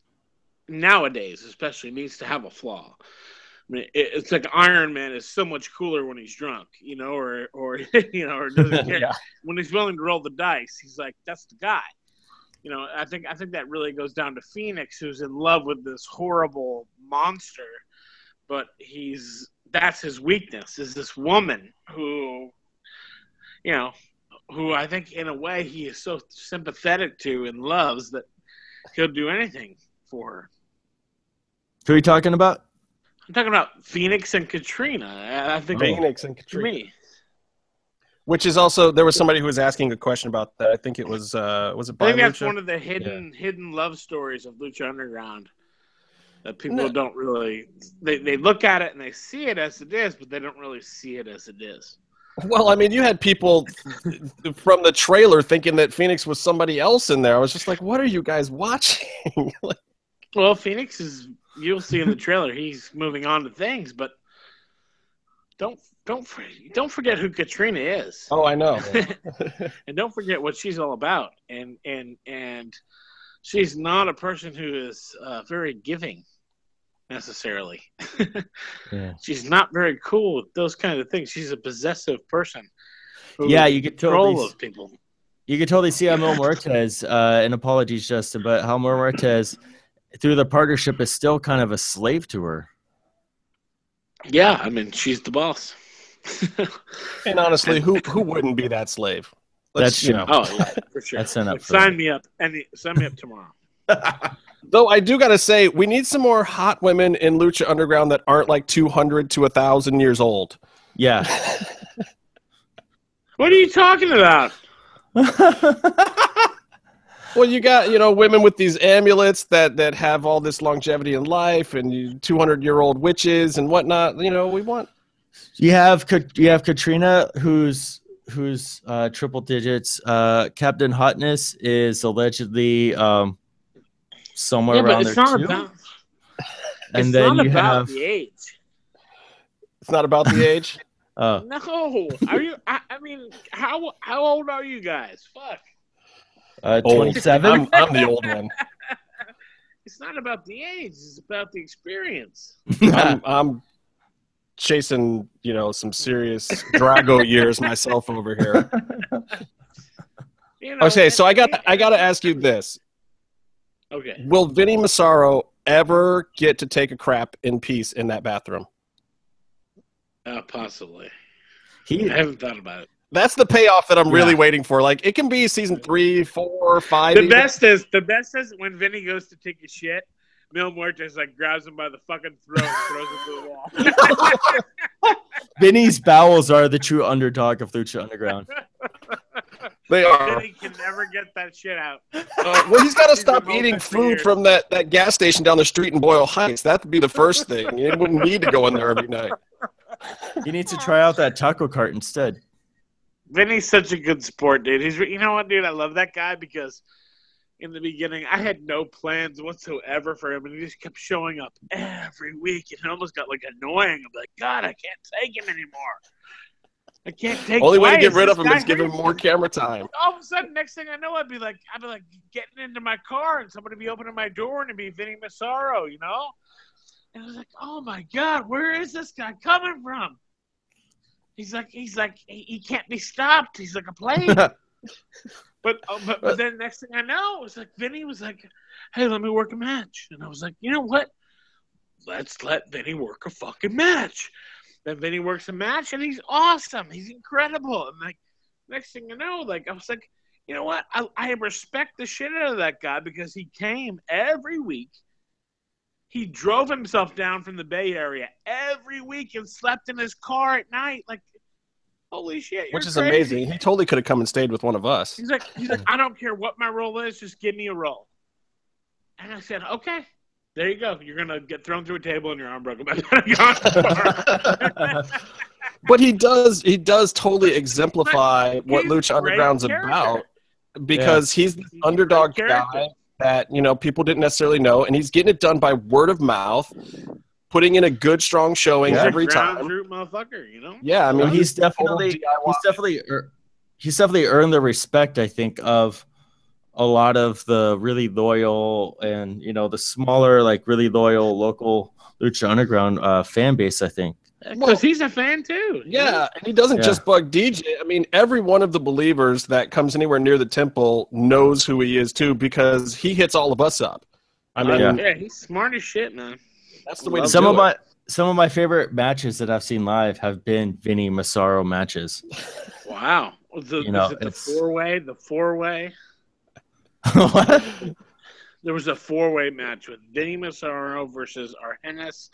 nowadays especially needs to have a flaw. I mean, it's like Iron Man is so much cooler when he's drunk, you know, or you know, or doesn't care. Yeah. When he's willing to roll the dice, he's like, that's the guy. You know, I think that really goes down to Phoenix, who's in love with this horrible monster, but that's his weakness, is this woman who, you know, who I think in a way he is so sympathetic to and loves that he'll do anything for her. Who are you talking about? I'm talking about Phoenix and Katrina. I think Phoenix and Katrina. Which is also, there was somebody who was asking a question about that. I think it was it I think that's one of the hidden love stories of Lucha Underground that people don't really, they look at it and they see it as it is, but they don't really see it as it is. Well, I mean, you had people from the trailer thinking that Phoenix was somebody else in there. I was just like, what are you guys watching? Well, Phoenix is, you'll see in the trailer, he's moving on to things, but don't forget who Katrina is. Oh, I know. And don't forget what she's all about. And she's not a person who is very giving necessarily. Yeah. She's not very cool with those kind of things. She's a possessive person. Yeah, you could totally of people. You could totally see how Mil Muertes, and apologies, Justin, but how Mil Muertes, through the partnership, is still kind of a slave to her. Yeah, I mean, she's the boss. And honestly, who wouldn't be that slave? That's true. Oh, yeah, for sure. Sign me up. Sign me up tomorrow. Though I do got to say, we need some more hot women in Lucha Underground that aren't like 200 to 1,000 years old. Yeah. What are you talking about? Well, you got, you know, women with these amulets that have all this longevity in life, and 200-year-old witches and whatnot. You know, we want. You have Katrina, who's triple digits. Captain Hotness is allegedly somewhere around there too. And then you have the age. It's not about the age. No, are you? I mean, how old are you guys? Fuck. 27. I'm the old one. It's not about the age; it's about the experience. I'm chasing, you know, some serious Drago years myself over here. You know, okay, so I got to ask you this. Okay. Will Vinny Massaro ever get to take a crap in peace in that bathroom? Possibly. I haven't thought about it. That's the payoff that I'm really waiting for. Like, it can be season 3, 4, 5. The best is when Vinny goes to take a shit, Mil Muertes like grabs him by the fucking throat and throws him to the wall. Vinny's bowels are the true underdog of Lucha Underground. They are. Vinny can never get that shit out. Well, he's got to stop eating food from that gas station down the street in Boyle Heights. That would be the first thing. He wouldn't need to go in there every night. He needs to try out that taco cart instead. Vinny's such a good sport, dude. You know what, dude? I love that guy because in the beginning. I had no plans whatsoever for him, and he just kept showing up every week, and it almost got like annoying. I'm like, God, I can't take him anymore. I can't take. Only way to get rid of him is give him more camera time. All of a sudden, next thing I know, I'd be like getting into my car, and somebody would be opening my door, and it'd be Vinny Massaro, you know. And I was like, oh my God, where is this guy coming from? He's like, he can't be stopped. He's like a plane. But then next thing I know, it was like Vinny was like, hey, let me work a match. And I was like, you know what? Let's let Vinny work a fucking match. Then Vinny works a match, and he's awesome. He's incredible. And like next thing I know, like I was like, you know what? I respect the shit out of that guy because he came every week. He drove himself down from the Bay Area every week and slept in his car at night. Like, holy shit, which is crazy. Amazing. He totally could have come and stayed with one of us. He's like, I don't care what my role is, just give me a role. And I said, okay, there you go. You're gonna get thrown through a table and your arm broken. But he does totally exemplify what Lucha Underground's about, because he's the underdog guy that, you know, people didn't necessarily know, and he's getting it done by word of mouth, putting in a good, strong showing every time. Root motherfucker, you know? Yeah, I mean, he's definitely earned the respect, I think, of a lot of the really loyal and, you know, the smaller, like really loyal local Lucha Underground fan base, I think. Because he's a fan too. Yeah, and he doesn't just bug DJ. I mean, every one of the believers that comes anywhere near the temple knows who he is too, because he hits all of us up. I mean, yeah, he's smart as shit, man. That's the way to some do of it. Some of my favorite matches that I've seen live have been Vinny Massaro matches. Wow. Is it the four-way? The four-way? What? There was a four-way match with Vinny Massaro versus Argenis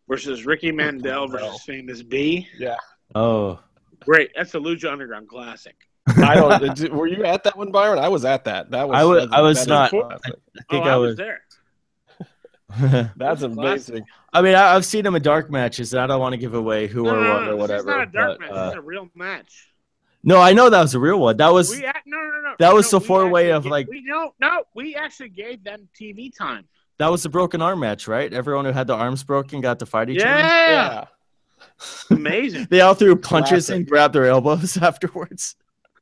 versus Ricky Mandel versus Famous B. Yeah. Oh. Great. That's a Lucha Underground classic. Were you at that one, Byron? I was at that. I was not. I think I was there. That's amazing. I mean, I've seen him in dark matches, and I don't want to give away who or what or whatever. It's not a dark match. It's a real match. No, I know that was a real one. That was That was the four-way of like. We actually gave them TV time. That was the broken arm match, right? Everyone who had their arms broken got to fight each other. Yeah. Amazing. They all threw punches and grabbed their elbows afterwards.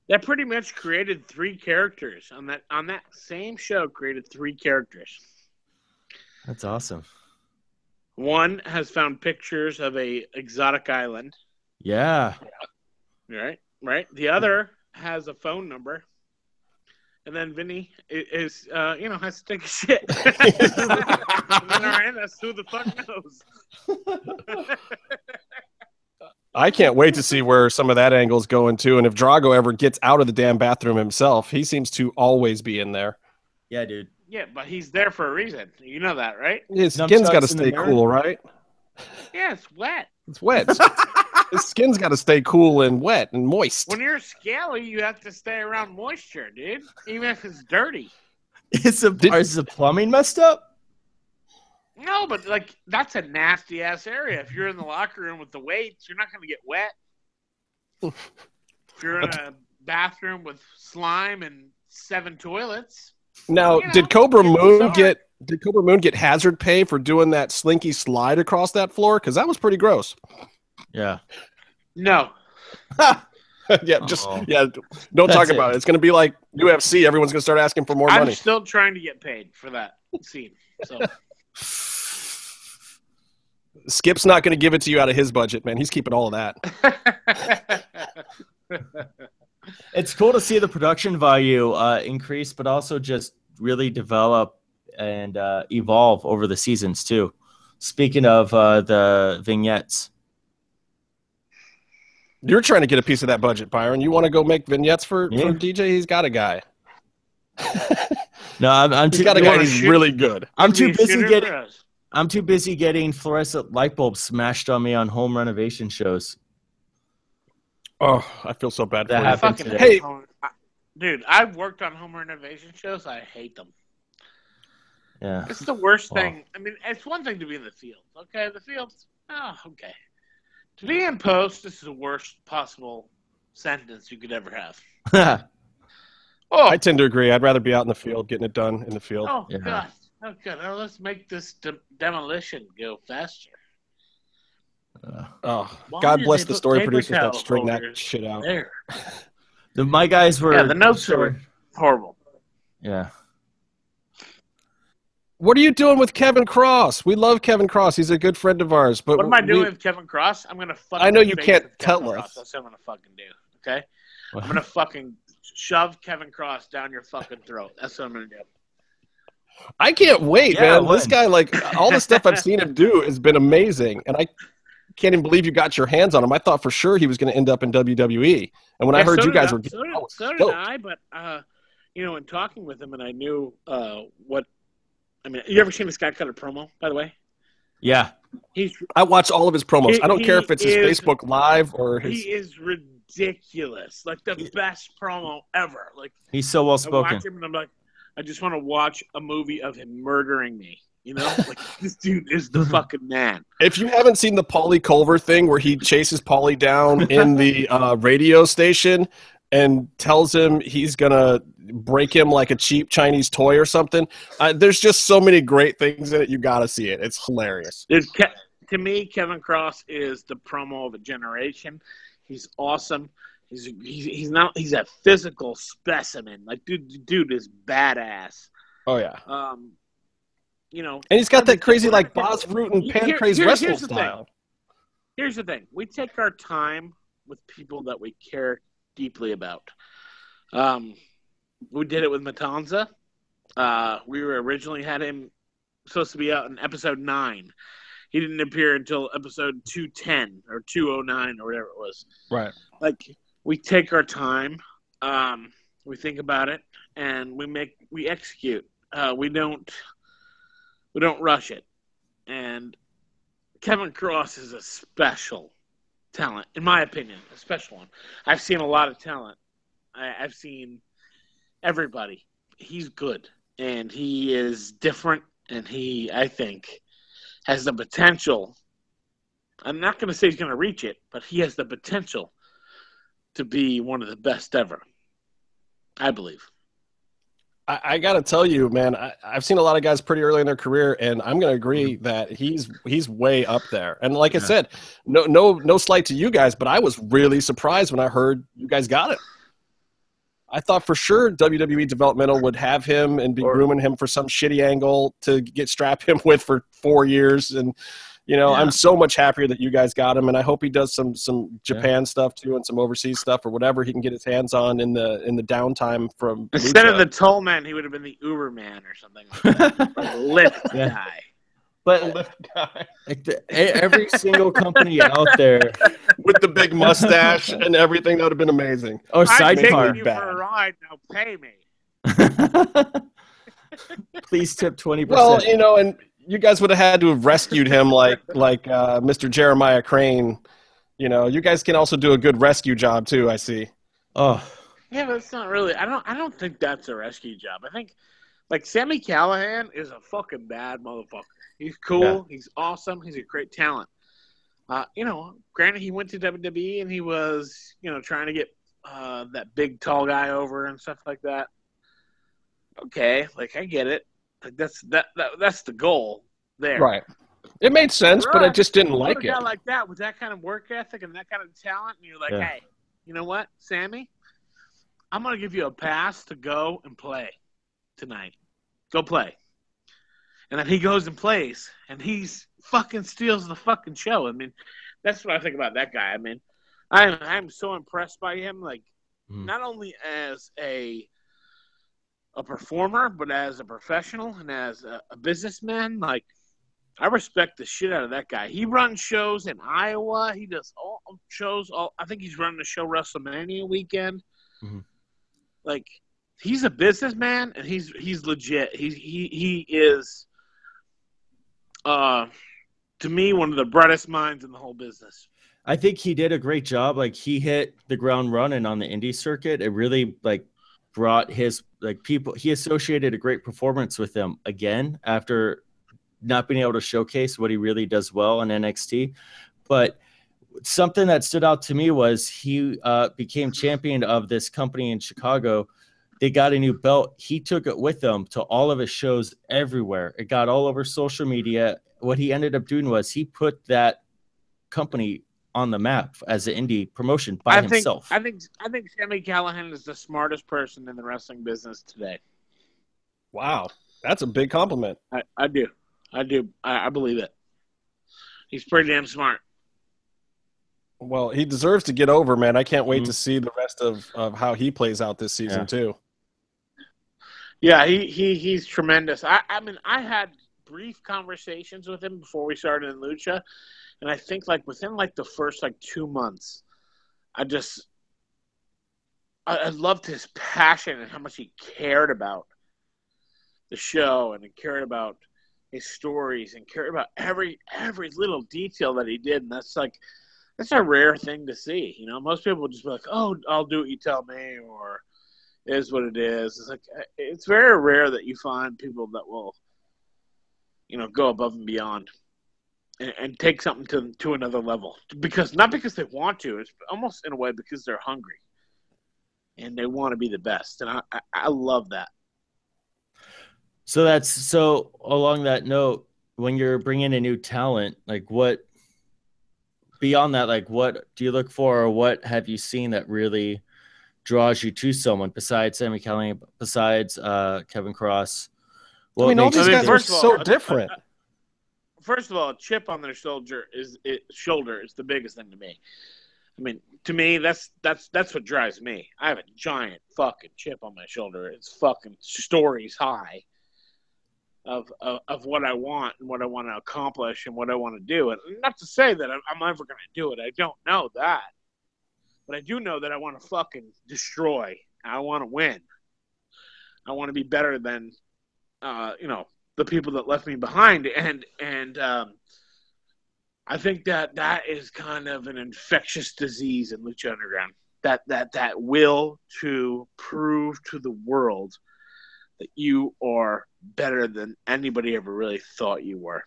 That pretty much created three characters on that same show. Created three characters. That's awesome. One has found pictures of a exotic island. Yeah. Right. The other has a phone number. And then Vinny has to take a shit. And then Arandas, who the fuck knows? I can't wait to see where some of that angle is going to. And if Drago ever gets out of the damn bathroom himself, he seems to always be in there. Yeah, dude. Yeah, but he's there for a reason. You know that, right? His skin's got to stay cool, right? Yeah, it's wet. It's wet. His skin's got to stay cool and wet and moist. When you're scaly, you have to stay around moisture, dude. Even if it's dirty. Is the plumbing messed up? No, but like that's a nasty ass area. If you're in the locker room with the weights, you're not going to get wet. If you're in a bathroom with slime and 7 toilets. Now, did Cobra Moon get hazard pay for doing that slinky slide across that floor? Because that was pretty gross. Yeah. No. Don't talk about it. It's going to be like UFC. Everyone's going to start asking for more money. I'm still trying to get paid for that scene. So. Skip's not going to give it to you out of his budget, man. He's keeping all of that. It's cool to see the production value increase, but also just really develop and evolve over the seasons too. Speaking of the vignettes. You're trying to get a piece of that budget, Byron. You want to go make vignettes for DJ? He's got a guy. No, I'm he's got a guy. He's really good. I'm too busy getting fluorescent light bulbs smashed on me on home renovation shows. Oh, I feel so bad that for happened you. Hey, dude, I've worked on home renovation shows. I hate them. Yeah, it's the worst thing. I mean, it's one thing to be in the field. Okay, the field's okay. To be in post, this is the worst possible sentence you could ever have. Oh, I tend to agree. I'd rather be out in the field, getting it done in the field. oh God. Oh God. Now let's make this demolition go faster. Why God did bless they the put story paper producers that towel string that over shit out. there? My guys were. Yeah, the notes are horrible. Yeah. What are you doing with Kevin Cross? We love Kevin Cross. He's a good friend of ours. But What am I doing with Kevin Cross? I'm gonna fuck. I know in the you face can't with Kevin tell Cross. us. That's what I'm gonna fucking do. Okay. I'm gonna fucking shove Kevin Cross down your fucking throat. That's what I'm gonna do. I can't wait, Yeah, man. This guy, like, all the stuff I've seen him do has been amazing. And I can't even believe you got your hands on him. I thought for sure he was going to end up in WWE. And when I heard you guys were getting so did I, but you know, in talking with him, and I knew what. I mean, you ever seen this guy cut a promo? By the way, Yeah. I watch all of his promos. I don't care if it's his Facebook Live or his. He is ridiculous, like the best promo ever. Like He's so well I spoken. watch him, and I'm like, I just want to watch a movie of him murdering me. You know, like this dude is the fucking man. If you haven't seen the Paulie Culver thing where he chases Paulie down in the radio station and tells him he's going to break him like a cheap Chinese toy or something, there's just so many great things in it. You got to see it. It's hilarious. To me, Kevin Cross is the promo of a generation. He's awesome. He's a physical specimen. Like dude is badass. Oh yeah. You know, and he's got that crazy like Boz Root and Pancrase wrestling style. Here's the thing: we take our time with people that we care deeply about. We did it with Matanza. We were originally had him supposed to be out in episode 9. He didn't appear until episode 210 or 209 or whatever it was. Right. Like we take our time, we think about it, and we execute. We don't rush it. And Kevin Cross is a special talent, in my opinion, a special one. I've seen a lot of talent. I've seen everybody. He's good, and he is different, and he, I think, has the potential. I'm not going to say he's going to reach it, but he has the potential to be one of the best ever, I believe. I got to tell you, man, I've seen a lot of guys pretty early in their career, and I'm going to agree that he's way up there. And like I said, no slight to you guys, but I was really surprised when I heard you guys got him. I thought for sure WWE Developmental would have him and be grooming him for some shitty angle to strap him with for 4 years. And, you know, I'm so much happier that you guys got him, and I hope he does some Japan stuff too and some overseas stuff or whatever he can get his hands on in the downtime from instead Lucha. of the Toll Man, he would have been the Uber Man or something like that. Or the Lift guy. But like every single company out there with the big mustache and everything, that would have been amazing. Or I'm taking sidecar. you for a ride. Now pay me. Please tip 20%. Well, you know, and you guys would have had to have rescued him like Mr. Jeremiah Crane. You know, you guys can also do a good rescue job too, I see. Oh. Yeah, but it's not really. I don't think that's a rescue job. I think like Sami Callihan is a fucking bad motherfucker. He's cool. Yeah. He's awesome. He's a great talent. You know, granted, he went to WWE and he was, you know, trying to get that big tall guy over and stuff like that. Okay, like I get it. Like that's the goal there. Right. It made sense, but I just didn't like it. A guy like that with that kind of work ethic and that kind of talent, and you're like, hey, you know what, Sammy? I'm gonna give you a pass to go and play tonight. Go play. And then he goes and plays, and he's fucking steals the fucking show. I mean, that's what I think about that guy. I mean, I'm so impressed by him, like not only as a performer, but as a professional and as a businessman. Like, I respect the shit out of that guy. He runs shows in Iowa. He does all shows. I think he's running the show WrestleMania weekend. Mm-hmm. Like, he's a businessman, and he's legit. He is. To me, one of the brightest minds in the whole business. I think he did a great job. Like, he hit the ground running on the indie circuit. It really brought his people. He associated a great performance with them again after not being able to showcase what he really does well in NXT. But something that stood out to me was he became champion of this company in Chicago they got a new belt. He took it with him to all of his shows everywhere. It got all over social media. What he ended up doing was he put that company on the map as an indie promotion by himself. I think Sami Callihan is the smartest person in the wrestling business today. Wow, that's a big compliment. I do. I believe it. He's pretty damn smart. Well, he deserves to get over, man. I can't wait to see the rest of how he plays out this season too. Yeah, he's tremendous. I mean, I had brief conversations with him before we started in Lucha, and I think within the first 2 months, I loved his passion and how much he cared about the show and he cared about his stories and cared about every little detail that he did, and that's a rare thing to see. You know, most people would just be like, "Oh, I'll do what you tell me," or "It is what it is." It's very rare that you find people that will, go above and beyond and take something to another level. Not because they want to, it's almost in a way because they're hungry and they want to be the best. And I love that. So along that note, when you're bringing a new talent, what beyond that, what do you look for, or what have you seen that really draws you to someone besides Sami Callihan, besides Kevin Cross? All these guys are so different. First of all, a chip on their shoulder is the biggest thing to me. I mean, to me, that's what drives me. I have a giant fucking chip on my shoulder. It's fucking stories high of what I want and what I want to accomplish and what I want to do. And not to say that I'm ever going to do it. I don't know that. But I do know that I want to fucking destroy. I want to win. I want to be better than, the people that left me behind. And I think that is kind of an infectious disease in Lucha Underground. That will to prove to the world that you are better than anybody ever really thought you were.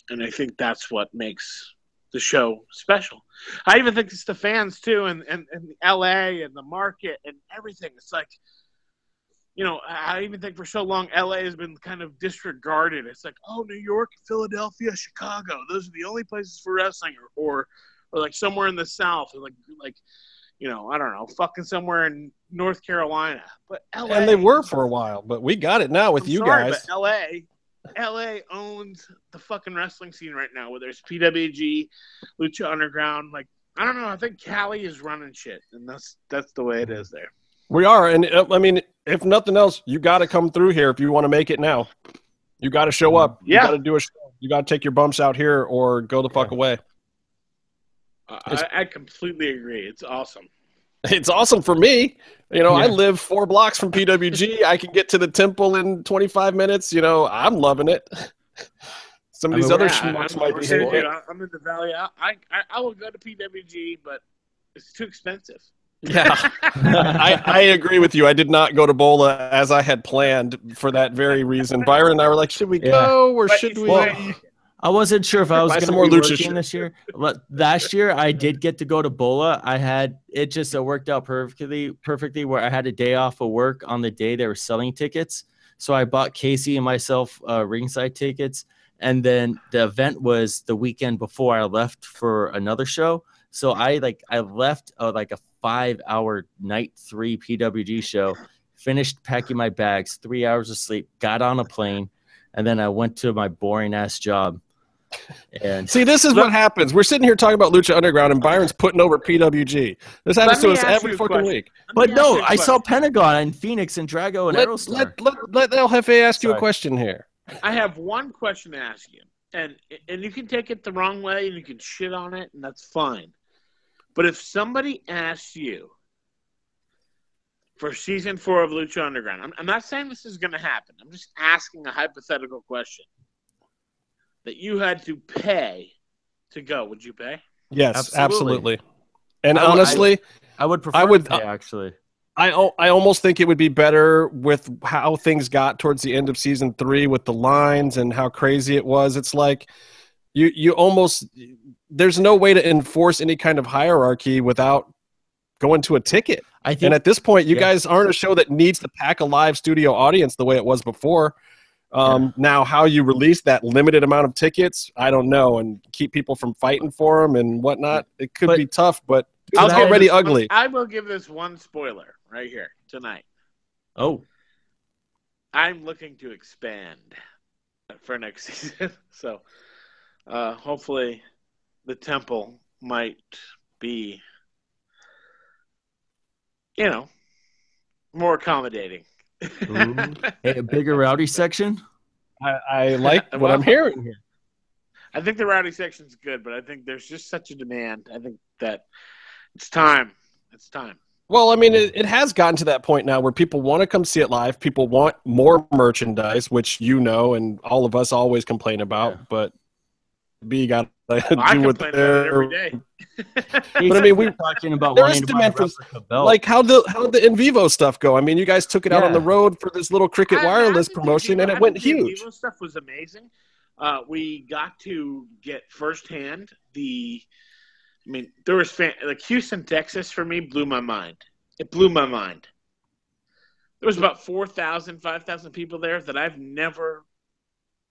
And I think that's what makes the show special. I even think it's the fans too, and LA and the market and everything. It's I even think for so long LA has been kind of disregarded. It's New York, Philadelphia, Chicago, those are the only places for wrestling, or somewhere in the South, or I don't know, fucking somewhere in North Carolina. But LA, and they were for a while, but we got it now with guys. But LA owns the fucking wrestling scene right now, whether it's PWG, Lucha Underground. I don't know. I think Cali is running shit, and that's the way it is there. We are, and I mean, if nothing else, you got to come through here if you want to make it now. You got to show up. Yeah. You got to do a show. You got to take your bumps out here or go the fuck away. I completely agree. It's awesome. It's awesome for me. I live 4 blocks from PWG. I can get to the temple in 25 minutes. I'm loving it. Some of these other schmucks might be hating it. I'm in the valley. I will go to PWG, but it's too expensive. Yeah, I agree with you. I did not go to Bola as I had planned for that very reason. Byron and I were like, should we go or should we? I wasn't sure if I was going to be working this year. Last year, I did get to go to Bola. It worked out perfectly where I had a day off of work on the day they were selling tickets. So I bought Casey and myself ringside tickets. And then the event was the weekend before I left for another show. So I left a 5-hour night 3 PWG show, finished packing my bags, 3 hours of sleep, got on a plane, and then I went to my boring ass job. And see, this is what happens. We're sitting here talking about Lucha Underground, and Byron's putting over PWG. This happens to us every fucking week. But no, I saw Pentagon and Phoenix and Drago and Aerostar. Let El Jefe ask you a question here. I have one question to ask you, and you can take it the wrong way, and you can shit on it, and that's fine. But if somebody asks you for season 4 of Lucha Underground, I'm not saying this is going to happen. I'm just asking a hypothetical question. That you had to pay to go, would you pay? Yes, absolutely. And honestly, I would prefer to pay, actually. I almost think it would be better with how things got towards the end of season 3 with the lines and how crazy it was. It's like you almost – there's no way to enforce any kind of hierarchy without go into a ticket. I think, and at this point, you guys aren't a show that needs to pack a live studio audience the way it was before. Now, how you release that limited amount of tickets, I don't know, and keep people from fighting for them and whatnot. It could be tough, but it's already ugly. I will give this one spoiler right here tonight. Oh. I'm looking to expand for next season. So hopefully the temple might be, more accommodating. A bigger rowdy section? I like what I'm hearing here. I think the rowdy section's good, but I think there's just such a demand. I think that it's time. It's time. Well, I mean, it has gotten to that point now where people want to come see it live. People want more merchandise, which and all of us always complain about. Yeah. But B got to do with it every day. But I mean, we're talking about there is demand for like how the in vivo stuff go. I mean, you guys took it out on the road for this little Cricket Wireless promotion, and it went huge. The in vivo stuff was amazing. We got to get firsthand there was like Houston, Texas for me blew my mind. It blew my mind. There was about 4,000, 5,000 people there that I've never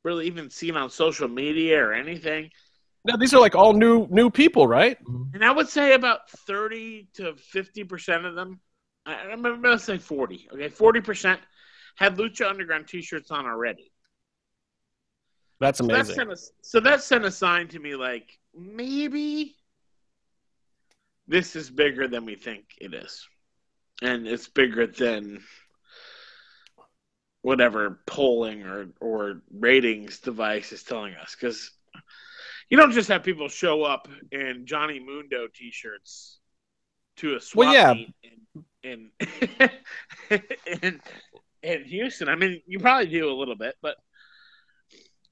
really even seen on social media or anything. Now these are like all new people, right? And I would say about 30 to 50% of them. I'm going to say 40. Okay, 40% had Lucha Underground T-shirts on already. That's amazing. So that sent a sign to me like maybe this is bigger than we think it is. And it's bigger than whatever polling or ratings device is telling us. Because you don't just have people show up in Johnny Mundo T-shirts to a swap meet in Houston. I mean, you probably do a little bit, but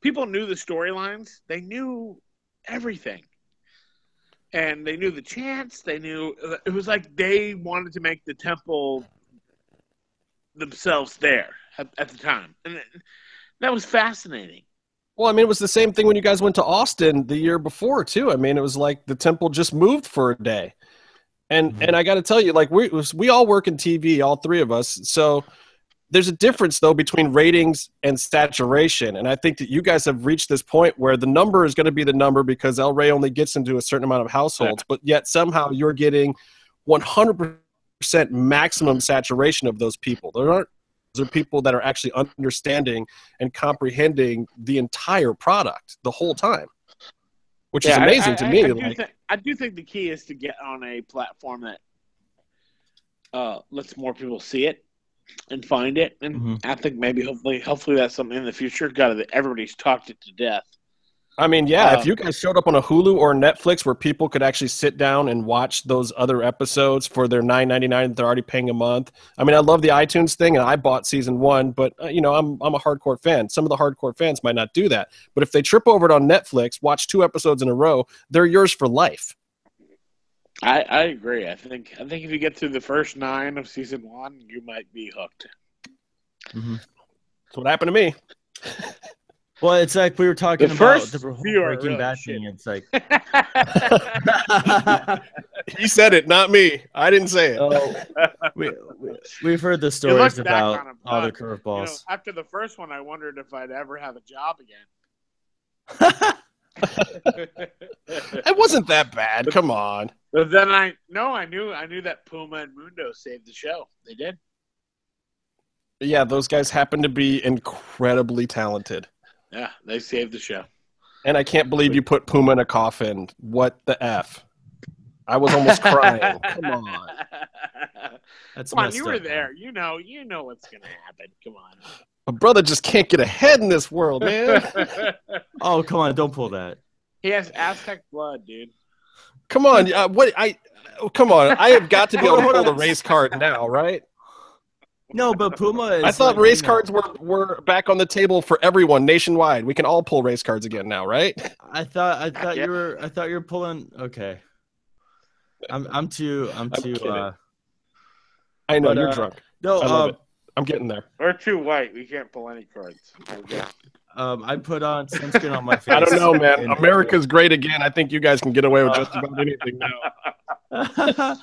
people knew the storylines. They knew everything. And they knew the chants. They knew it was like they wanted to make the temple themselves there at the time. And that was fascinating. Well, I mean, it was the same thing when you guys went to Austin the year before, too. I mean, it was like the temple just moved for a day. And I got to tell you, like, we all work in TV, all three of us. So there's a difference, though, between ratings and saturation. And I think that you guys have reached this point where the number is going to be the number because El Rey only gets into a certain amount of households. But yet somehow you're getting 100% maximum saturation of those people. Those are people that are actually understanding and comprehending the entire product the whole time, which is amazing to me. I do think the key is to get on a platform that lets more people see it and find it. And I think maybe hopefully that's something in the future. Everybody's talked it to death. I mean, yeah, if you guys showed up on a Hulu or Netflix where people could actually sit down and watch those other episodes for their $9.99, they're already paying a month. I mean, I love the iTunes thing, and I bought season 1, but I'm a hardcore fan. Some of the hardcore fans might not do that, but if they trip over it on Netflix, watch 2 episodes in a row, they're yours for life. I agree. I think if you get through the first 9 of season 1, you might be hooked. That's what happened to me. Well, it's like we were talking about the Breaking Bad thing. It's like he said it, not me. I didn't say it. We've heard the stories about all the curveballs. After the first one, I wondered if I'd ever have a job again. It wasn't that bad. Come on. But then I knew that Puma and Mundo saved the show. They did. Yeah, those guys happen to be incredibly talented. Yeah, they saved the show. And I can't believe you put Puma in a coffin. What the F? I was almost crying. Come on. Come on, you were there. You know what's going to happen. Come on. A brother just can't get ahead in this world, man. Oh, come on. Don't pull that. He has Aztec blood, dude. Come on. Come on. I have got to be able to pull the race card now, right? No, but Puma is... I thought race cards were back on the table for everyone nationwide. We can all pull race cards again now, right? I thought you were pulling... Okay. I'm too I know you're drunk. No, I'm getting there. We're too white. We can't pull any cards. I put on sunscreen on my face. I don't know, man. America's great again. I think you guys can get away with just about anything now.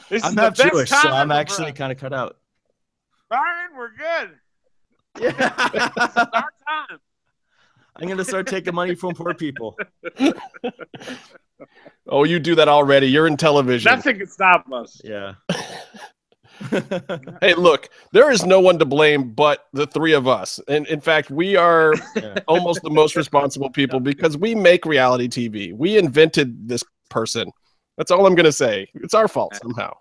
This I'm is not the best Jewish, so time I'm ever for actually us. kind of cut out. Byron, we're good. This is Yeah. our time. I'm gonna start taking money from poor people. Oh, you do that already. You're in television. Nothing can stop us. Yeah. Hey, look, there is no one to blame but the three of us. And in fact, we are almost the most responsible people because we make reality TV. We invented this person. That's all I'm going to say. It's our fault somehow.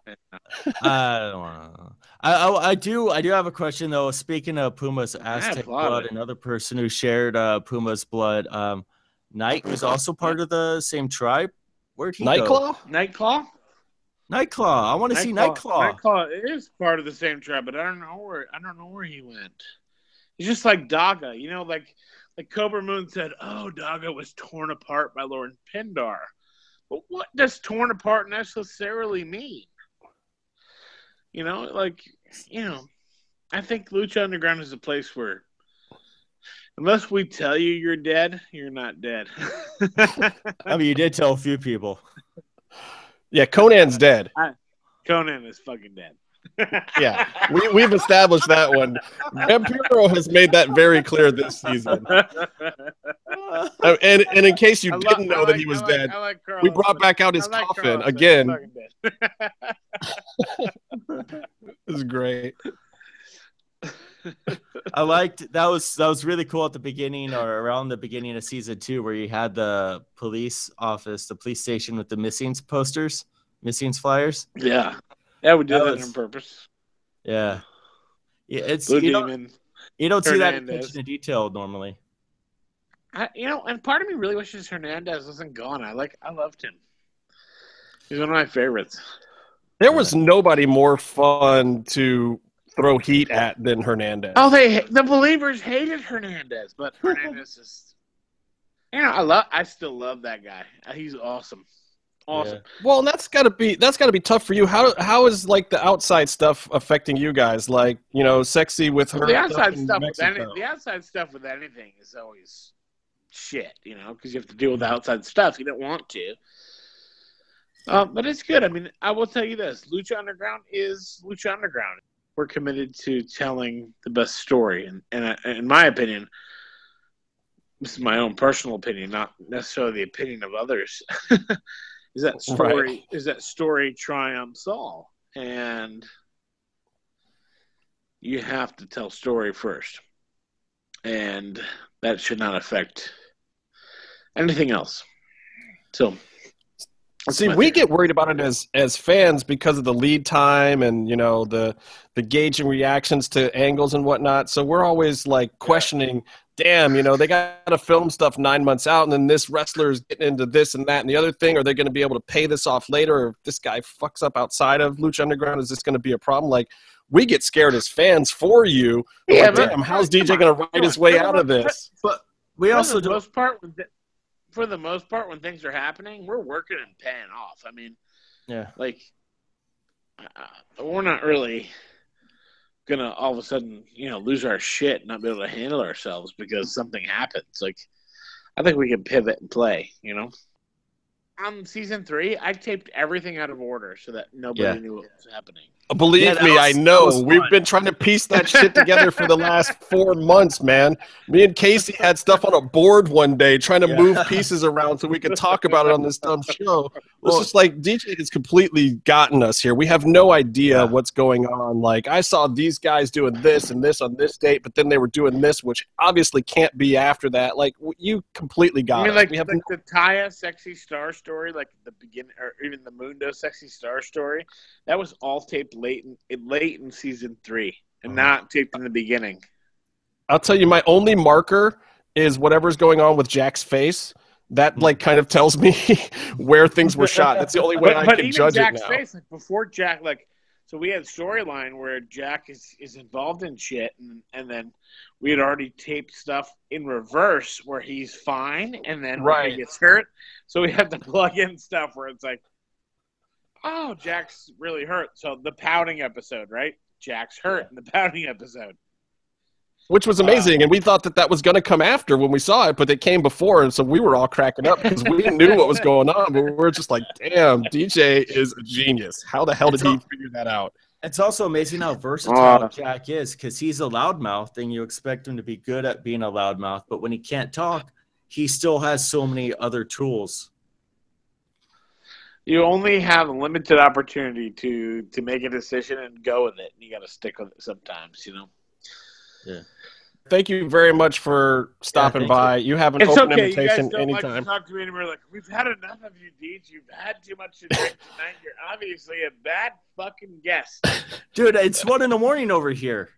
I don't know. I do have a question though. Speaking of Puma's Aztec blood, another person who shared Puma's blood, Knight was also part of the same tribe. Where'd he go? Nightclaw? Nightclaw. I want to see Nightclaw. Nightclaw is part of the same tribe, but I don't know where he went. He's just like Daga, you know, like Cobra Moon said, oh, Daga was torn apart by Lord Pindar. But what does torn apart necessarily mean? You know, I think Lucha Underground is a place where unless we tell you you're dead, you're not dead. I mean, you did tell a few people. Yeah, Conan's dead. Conan is fucking dead. Yeah, we've established that one. Vampiro has made that very clear this season. And in case you didn't know that he was dead, we brought back out his coffin again. This is great. I liked that was really cool at the beginning or around the beginning of season 2 where you had the police station with the missings posters, missings flyers. Yeah, we did that on purpose. Yeah, it's Blue you Demon. Don't see that attention to detail normally. And part of me really wishes Hernandez wasn't gone. I loved him. He's one of my favorites. There was nobody more fun to throw heat at than Hernandez. Oh, the believers hated Hernandez, but Hernandez is, I still love that guy. He's awesome. Awesome. Yeah. Well, and that's gotta be tough for you. How is like the outside stuff affecting you guys? Like, Sexy with her. The outside stuff with anything is always shit, because you have to deal with the outside stuff. You don't want to. But it's good. I mean, I will tell you this: Lucha Underground is Lucha Underground. We're committed to telling the best story, and in my opinion, this is my own personal opinion, not necessarily the opinion of others. Is that story triumphs all, and you have to tell story first, and that should not affect anything else. So. See, we get worried about it as fans because of the lead time and the gauging reactions to angles and whatnot. So we're always like questioning, damn, they got to film stuff 9 months out, and then this wrestler is getting into this and that and the other thing. Are they going to be able to pay this off later? Or if this guy fucks up outside of Lucha Underground, is this going to be a problem? Like, we get scared as fans for you. Yeah, like, damn, how's DJ going to write his way out of this? But we also for the most part, when things are happening, we're working and paying off. I mean, we're not really gonna all of a sudden, lose our shit and not be able to handle ourselves because something happens. Like, I think we can pivot and play. On season 3, I taped everything out of order so that nobody knew what was happening. Believe me, I know. We've been trying to piece that shit together for the last 4 months, man. Me and Casey had stuff on a board one day trying to move pieces around so we could talk about it on this dumb show. It's just like DJ has completely gotten us here. We have no idea what's going on. Like, I saw these guys doing this and this on this date, but then they were doing this, which obviously can't be after that. Like, you completely got us. Like the Taya Sexy Star story, like the beginning, or even the Mundo Sexy Star story, that was all taped late in season 3 and not taped in the beginning. I'll tell you, my only marker is whatever's going on with Jack's face. That kind of tells me where things were shot. That's the only way I can judge Jack's it now. Face, before Jack, so we had storyline where Jack is involved in shit, and then we had already taped stuff in reverse where he's fine, and then when he gets hurt, so we had to plug in stuff where it's like, oh, Jack's really hurt. So the pouting episode, right? Jack's hurt in the pouting episode. which was amazing. And we thought that was going to come after when we saw it, but it came before. And so we were all cracking up because we knew what was going on. But we were just like, damn, DJ is a genius. How the hell did he figure that out? It's also amazing how versatile Jack is, because he's a loudmouth and you expect him to be good at being a loudmouth. But when he can't talk, he still has so many other tools. You only have a limited opportunity to make a decision and go with it. You got to stick with it sometimes, you know. Yeah. Thank you very much for stopping by. You have an open invitation you guys don't anytime. Like to talk to me anymore. Like, we've had enough of you, Deej. You've had too much to drink tonight. You're obviously a bad fucking guest. Dude, it's 1 a.m. over here.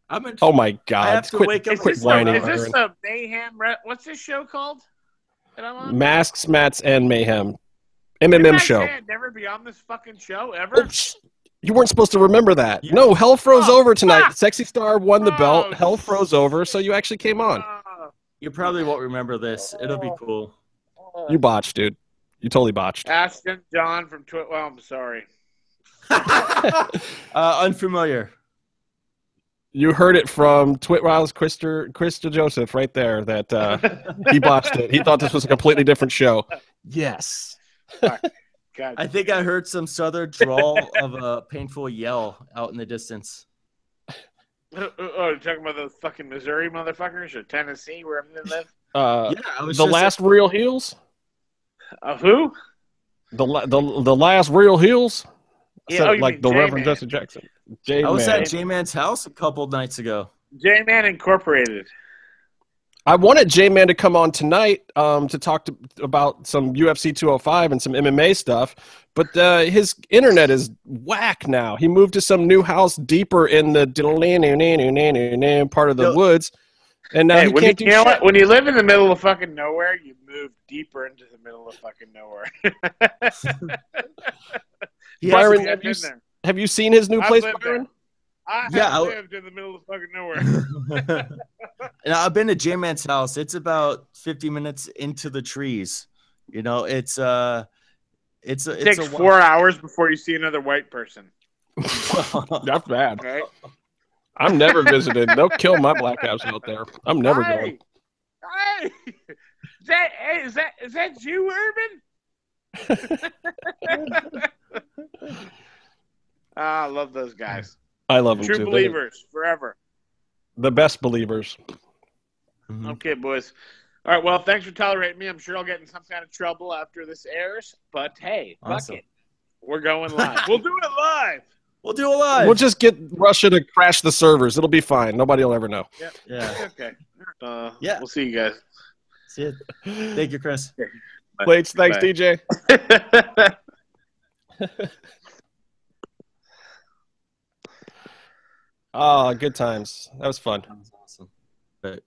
Oh my God! I have to wake up. Quit whining. Is this a Mayhem? What's this show called that I'm on? Masks, Mats, and Mayhem. MMM show. I'd never be on this fucking show ever. Oops. You weren't supposed to remember that. Yeah. No, Hell froze over tonight. Fuck. Sexy Star won the belt. Hell froze over, so you actually came on. You probably won't remember this. It'll be cool. You botched, dude. You totally botched. Ashton John from Twitch. Well, I'm sorry. Unfamiliar. You heard it from Twitwild's Chris DeJoseph right there that he botched it. He thought this was a completely different show. Yes. God. I think I heard some southern drawl of a painful yell out in the distance. Oh, you're talking about those fucking Missouri motherfuckers or Tennessee, wherever they live? Yeah, I was the last real heels. Who? The last real heels. Yeah, so, like the Reverend Jesse Jackson. I was at J-Man's house a couple nights ago. J-Man Incorporated. I wanted J-Man to come on tonight to talk about some UFC 205 and some MMA stuff, but his internet is whack now. He moved to some new house deeper in the part of the woods, and now he can't do shit. You know what? When you live in the middle of fucking nowhere, you move deeper into the middle of fucking nowhere. Byron, have you seen his new place, Byron? I lived in the middle of fucking nowhere. And I've been to J-Man's house. It's about 50 minutes into the trees. You know, it takes 4 hours before you see another white person. That's bad. Right? I'm never visited. They'll kill my black house out there. I'm never going. Hey, is that you, Urban? I love those guys. I love them too. True believers, forever. The best believers. Mm-hmm. Okay, boys. All right, well, thanks for tolerating me. I'm sure I'll get in some kind of trouble after this airs. But, hey, fuck it. We're going live. We'll do it live. We'll do it live. We'll just get Russia to crash the servers. It'll be fine. Nobody will ever know. Yeah. Okay. Yeah. We'll see you guys. See you. Thank you, Chris. Plates. Thanks, Bye. DJ. Oh, good times. That was fun. That was awesome. But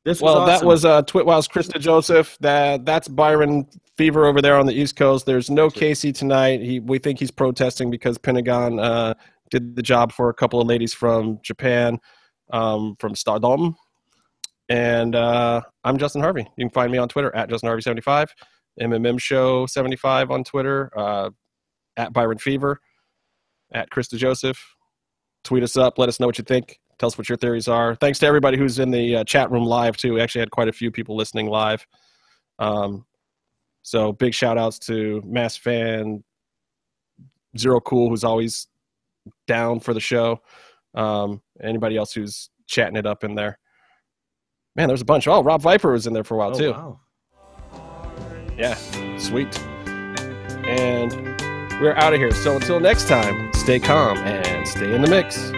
that was Twitwow's Chris DeJoseph. That's Byron Fever over there on the East Coast. There's no Casey tonight. We think he's protesting because Pentagon did the job for a couple of ladies from Japan, from Stardom. And I'm Justin Harvey. You can find me on Twitter at JustinHarvey75, MMM Show 75 on Twitter, at Byron Fever, at Chris DeJoseph. Tweet us up. Let us know what you think. Tell us what your theories are. Thanks to everybody who's in the chat room live, too. We actually had quite a few people listening live. So big shout-outs to Mass Fan, Zero Cool, who's always down for the show. Anybody else who's chatting it up in there. Man, there's a bunch. Oh, Rob Viper was in there for a while, too. Wow. Yeah, sweet. And we're out of here. So until next time, stay calm and stay in the mix.